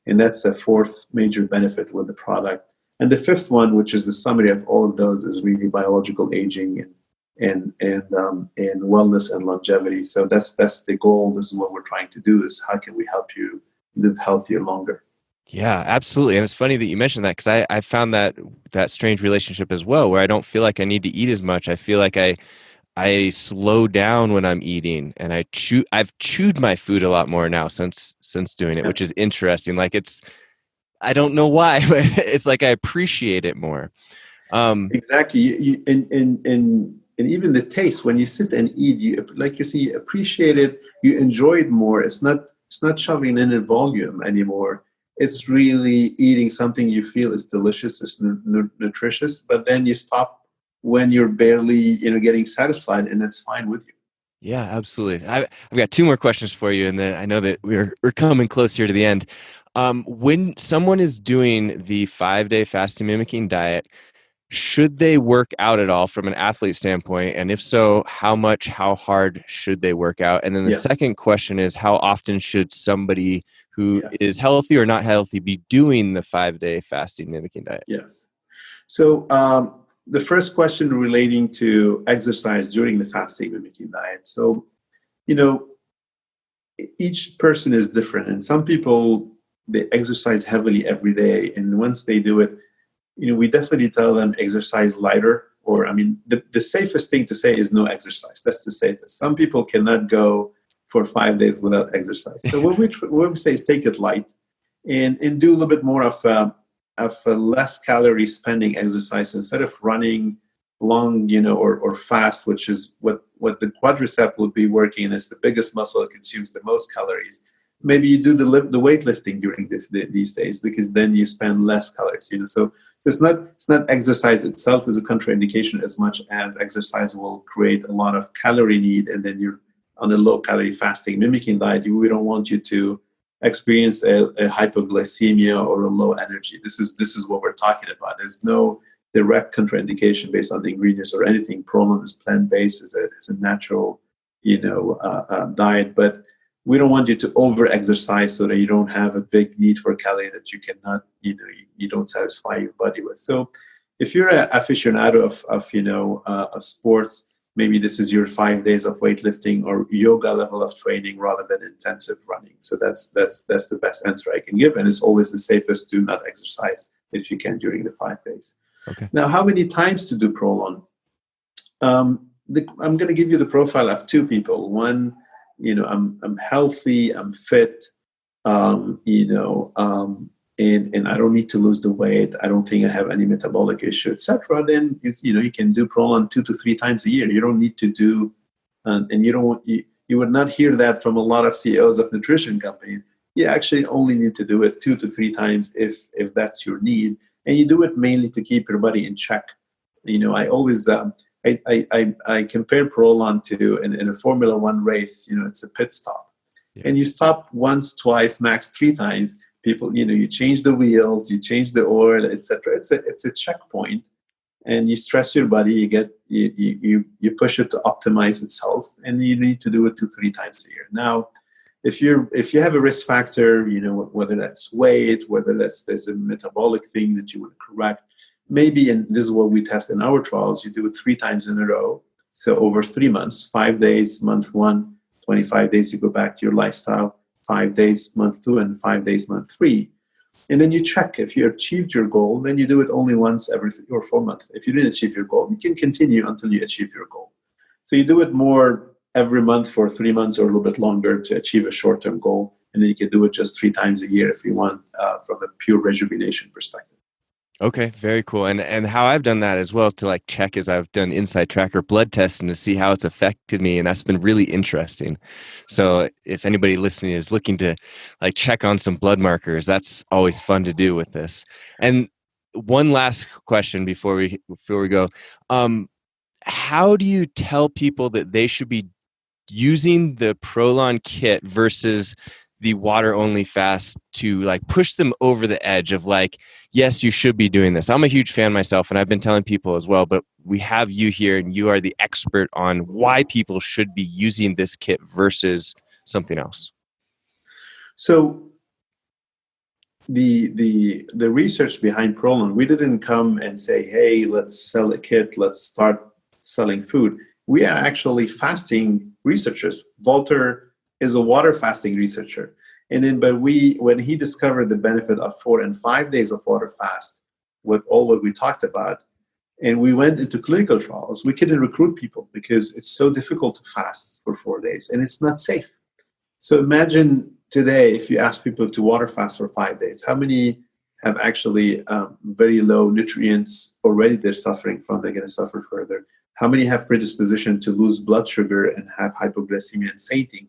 And that's the fourth major benefit with the product. And the fifth one, which is the summary of all of those, is really biological aging and wellness and longevity. So that's the goal. This is what we're trying to do, is how can we help you live healthier longer? Yeah, absolutely. And it's funny that you mentioned that, because I found that strange relationship as well, where I don't feel like I need to eat as much. I feel like I slow down when I'm eating, and I've chewed my food a lot more now since doing it, which is interesting. Like, I don't know why, but it's like I appreciate it more. Exactly. And even the taste, when you sit and eat, you, like you see, you appreciate it, you enjoy it more. It's not shoving in a volume anymore. It's really eating something you feel is delicious, is nutritious, but then you stop when you're barely, getting satisfied, and that's fine with you. Yeah, absolutely. I've got two more questions for you, and then I know that we're coming close here to the end. When someone is doing the 5-day fasting mimicking diet, should they work out at all from an athlete standpoint? And if so, how much, how hard should they work out? And then the Yes. second question is, how often should somebody who Yes. is healthy or not healthy be doing the 5-day fasting mimicking diet? Yes. So the first question relating to exercise during the fasting mimicking diet. So, you know, each person is different, and some people, they exercise heavily every day, and once they do it, we definitely tell them exercise lighter. Or, I mean, the safest thing to say is no exercise. That's the safest. Some people cannot go for 5 days without exercise. So what we say is take it light, and do a little bit more of a less calorie spending exercise instead of running long, or fast, which is what the quadricep would be working, and it's the biggest muscle that consumes the most calories. Maybe you do the weightlifting during these days, because then you spend less calories. So it's not exercise itself is a contraindication as much as exercise will create a lot of calorie need, and then you're on a low calorie fasting mimicking diet. We don't want you to experience a hypoglycemia or a low energy. This is what we're talking about. There's no direct contraindication based on the ingredients or anything. Prolon is plant-based, is a natural, diet, but we don't want you to over-exercise so that you don't have a big need for calorie that you cannot, you don't satisfy your body with. So if you're an aficionado of sports, maybe this is your 5 days of weightlifting or yoga level of training rather than intensive running. So that's the best answer I can give, and it's always the safest to not exercise if you can during the 5 days. Okay. Now, how many times to do Prolon? I'm going to give you the profile of two people. One, I'm healthy, I'm fit, and I don't need to lose the weight. I don't think I have any metabolic issue, etc. Then you can do Prolon 2 to 3 times a year. You don't need to do, and you would not hear that from a lot of CEOs of nutrition companies. You actually only need to do it 2 to 3 times if that's your need, and you do it mainly to keep your body in check. I always I compare Prolon to in a Formula One race. It's a pit stop, and you stop once, twice, max 3 times. People, you change the wheels, you change the oil, etc. It's a checkpoint, and you stress your body. You push it to optimize itself, and you need to do it 2-3 times a year. Now, if you have a risk factor, whether that's weight, whether there's a metabolic thing that you want to correct, maybe, and this is what we test in our trials, you do it 3 times in a row. So over 3 months, 5 days, month 1, 25 days, you go back to your lifestyle, 5 days, month 2, and 5 days, month 3. And then you check if you achieved your goal, then you do it only once every 3 or 4 months. If you didn't achieve your goal, you can continue until you achieve your goal. So you do it more every month for 3 months or a little bit longer to achieve a short-term goal. And then you can do it just 3 times a year if you want, from a pure rejuvenation perspective. Okay, very cool. And how I've done that as well to check is I've done inside tracker blood testing to see how it's affected me, and that's been really interesting. So if anybody listening is looking to check on some blood markers, that's always fun to do with this. And one last question before we go. How do you tell people that they should be using the Prolon kit versus the water only fast to push them over the edge of yes, you should be doing this? I'm a huge fan myself, and I've been telling people as well, but we have you here and you are the expert on why people should be using this kit versus something else. So the research behind Prolon, we didn't come and say, hey, let's sell a kit, let's start selling food. We are actually fasting researchers. Walter is a water fasting researcher. And then, when he discovered the benefit of 4 and 5 days of water fast, with all what we talked about, and we went into clinical trials, we couldn't recruit people because it's so difficult to fast for 4 days, and it's not safe. So imagine today, if you ask people to water fast for 5 days, how many have actually very low nutrients already they're suffering from, they're going to suffer further. How many have predisposition to lose blood sugar and have hypoglycemia and fainting?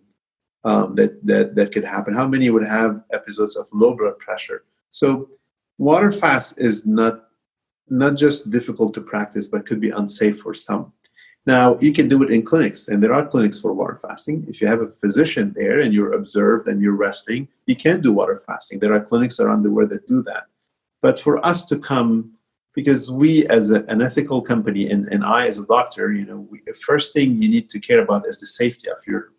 That could happen. How many would have episodes of low blood pressure? So water fast is not just difficult to practice, but could be unsafe for some. Now, you can do it in clinics, and there are clinics for water fasting. If you have a physician there and you're observed and you're resting, you can do water fasting. There are clinics around the world that do that. But for us to come, because we as an ethical company and I as a doctor, the first thing you need to care about is the safety of your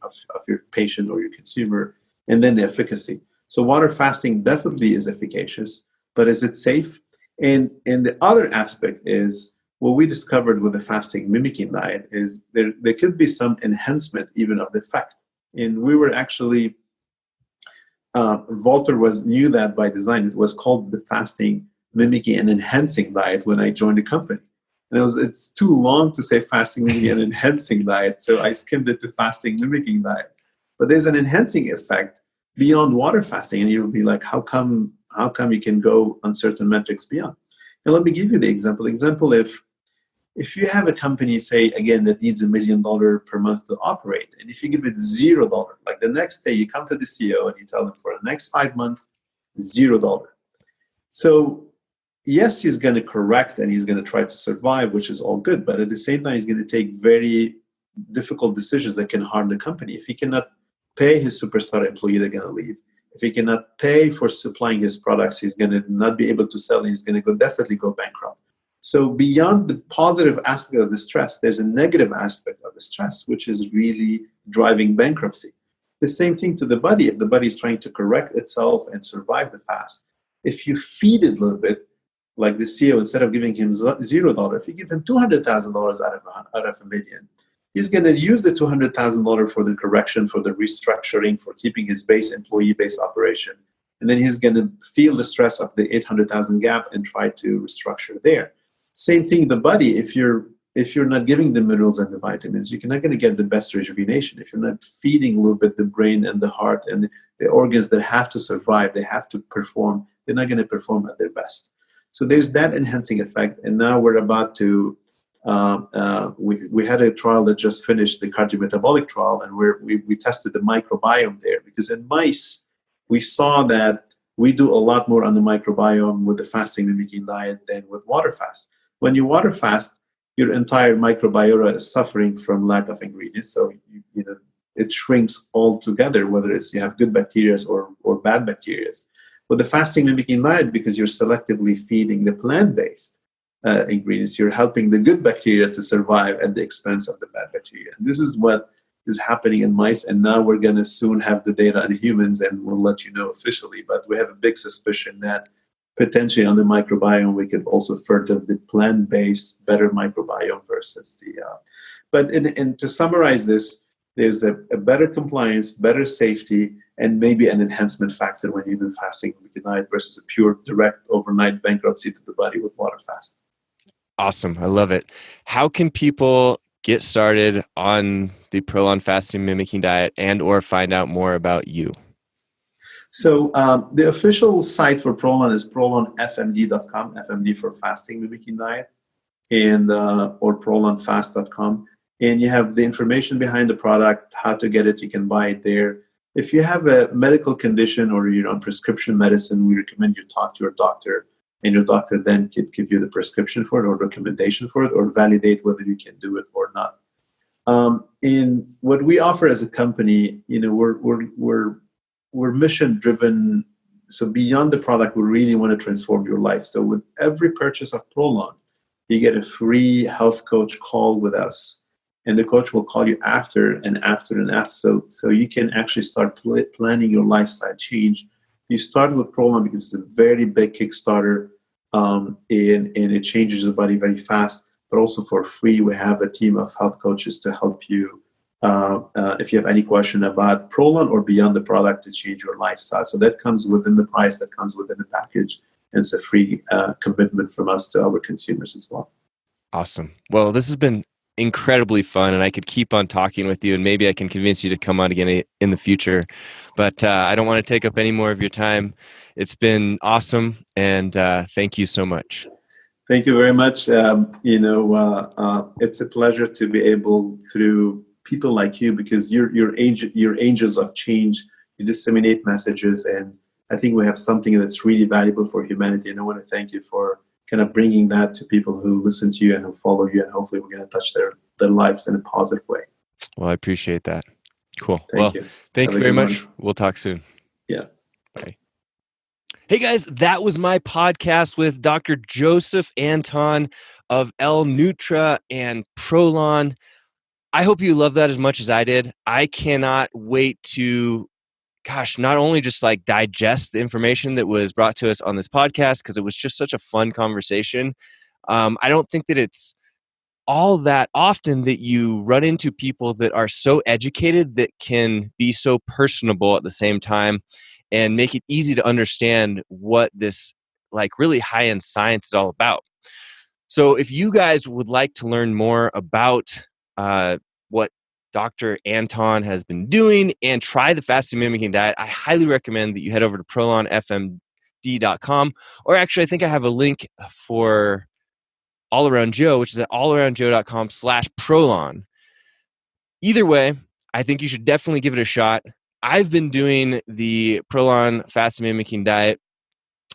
patient or your consumer, and then the efficacy. So water fasting definitely is efficacious, but is it safe? And the other aspect is what we discovered with the fasting mimicking diet is there could be some enhancement even of the effect. And we were actually, Walter knew that by design. It was called the fasting mimicking and enhancing diet when I joined the company. And it's too long to say fasting mimicking and enhancing diet, so I skimmed it to fasting mimicking diet. But there's an enhancing effect beyond water fasting, and you'll be like, how come you can go on certain metrics beyond? And let me give you the example. If you have a company, say, again, that needs $1 million per month to operate, and if you give it $0, like the next day you come to the CEO and you tell them for the next 5 months, $0. So yes, he's going to correct and he's going to try to survive, which is all good. But at the same time, he's going to take very difficult decisions that can harm the company. If he cannot pay his superstar employee, they're going to leave. If he cannot pay for supplying his products, he's going to not be able to sell, and he's going to definitely go bankrupt. So beyond the positive aspect of the stress, there's a negative aspect of the stress, which is really driving bankruptcy. The same thing to the body. If the body is trying to correct itself and survive the fast, if you feed it a little bit, like the CEO, instead of giving him $0, if you give him $200,000 out of $1 million, he's going to use the $200,000 for the correction, for the restructuring, for keeping his employee base operation. And then he's going to feel the stress of the 800,000 gap and try to restructure there. Same thing, the body. If you're not giving the minerals and the vitamins, you're not going to get the best rejuvenation. If you're not feeding a little bit the brain and the heart and the organs that have to survive, they have to perform, they're not going to perform at their best. So there's that enhancing effect. And now we're about to, we had a trial that just finished, the cardiometabolic trial, and we tested the microbiome there, because in mice, we saw that we do a lot more on the microbiome with the fasting mimicking diet than with water fast. When you water fast, your entire microbiota is suffering from lack of ingredients. So it shrinks altogether, whether it's you have good bacteria or bad bacteria. With the fasting mimicking diet, because you're selectively feeding the plant-based ingredients, you're helping the good bacteria to survive at the expense of the bad bacteria. And this is what is happening in mice, and now we're going to soon have the data on humans, and we'll let you know officially. But we have a big suspicion that potentially on the microbiome, we could also further the plant-based better microbiome versus the. But to summarize this, there's a better compliance, better safety, and maybe an enhancement factor when you do fasting mimicking diet versus a pure direct overnight bankruptcy to the body with water fast. Awesome. I love it. How can people get started on the Prolon fasting mimicking diet and or find out more about you? So the official site for Prolon is prolonfmd.com, FMD for fasting mimicking diet, and or prolonfast.com. And you have the information behind the product, how to get it. You can buy it there. If you have a medical condition or you're on prescription medicine, we recommend you talk to your doctor, and your doctor then could give you the prescription for it or recommendation for it or validate whether you can do it or not. In what we offer as a company, we're mission driven. So beyond the product, we really want to transform your life. So with every purchase of Prolon, you get a free health coach call with us, and the coach will call you after. So you can actually start planning your lifestyle change. You start with Prolon because it's a very big Kickstarter, and it changes the body very fast. But also for free, we have a team of health coaches to help you if you have any question about Prolon or beyond the product to change your lifestyle. So that comes within the price, that comes within the package, and it's a free commitment from us to our consumers as well. Awesome. Well, this has been incredibly fun, and I could keep on talking with you, and maybe I can convince you to come on again in the future. But I don't want to take up any more of your time. It's been awesome, and thank you so much. Thank you very much. It's a pleasure to be able, through people like you, because you're angels of change. You disseminate messages, and I think we have something that's really valuable for humanity. And I want to thank you for kind of bringing that to people who listen to you and who follow you, and hopefully we're going to touch their lives in a positive way. Well, I appreciate that. Cool. Thank you. Thank you very much. We'll talk soon. Yeah. Bye. Hey guys, that was my podcast with Dr. Joseph Antoun of L Nutra and Prolon. I hope you love that as much as I did. I cannot wait to, not only just like digest the information that was brought to us on this podcast, because it was just such a fun conversation. I don't think that it's all that often that you run into people that are so educated that can be so personable at the same time and make it easy to understand what this like really high-end science is all about. So if you guys would like to learn more about what Dr. Antoun has been doing and try the fasting mimicking diet, I highly recommend that you head over to prolonfmd.com, or actually I think I have a link for All Around Joe, which is at allaroundjoe.com/prolon. Either way, I think you should definitely give it a shot. I've been doing the Prolon fasting mimicking diet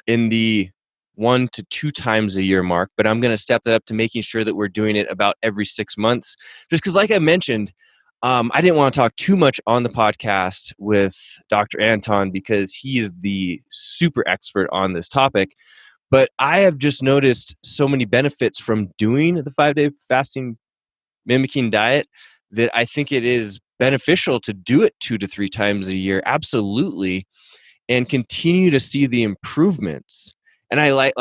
in the 1 to 2 times a year mark, but I'm going to step that up to making sure that we're doing it about every 6 months. Just because, like I mentioned, I didn't want to talk too much on the podcast with Dr. Antoun because he is the super expert on this topic. But I have just noticed so many benefits from doing the 5-day fasting mimicking diet that I think it is beneficial to do it 2 to 3 times a year. Absolutely. And continue to see the improvements. And I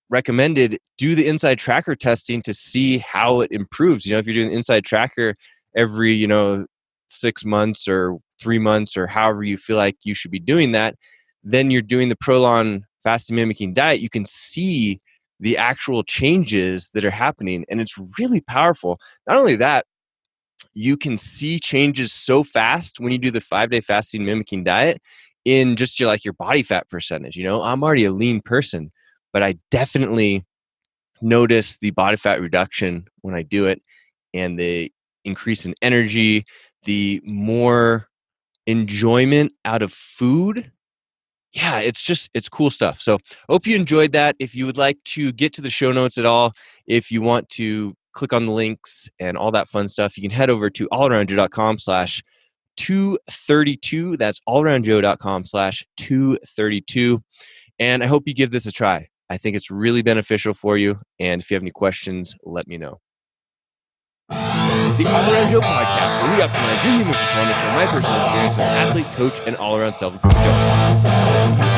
recommended, do the inside tracker testing to see how it improves. If you're doing the inside tracker every, 6 months or 3 months or however you feel like you should be doing that, then you're doing the Prolon fasting mimicking diet. You can see the actual changes that are happening, and it's really powerful. Not only that, you can see changes so fast when you do the 5-day fasting mimicking diet in just your body fat percentage. I'm already a lean person, but I definitely notice the body fat reduction when I do it, and the increase in energy, the more enjoyment out of food. Yeah, it's cool stuff. So hope you enjoyed that. If you would like to get to the show notes at all, if you want to click on the links and all that fun stuff, you can head over to allaroundjoe.com/232. That's allaroundjoe.com/232. And I hope you give this a try. I think it's really beneficial for you. And if you have any questions, let me know. The All Around Joe podcast, where we optimize your human performance from my personal experience as an athlete, coach, and all-around self-improvement.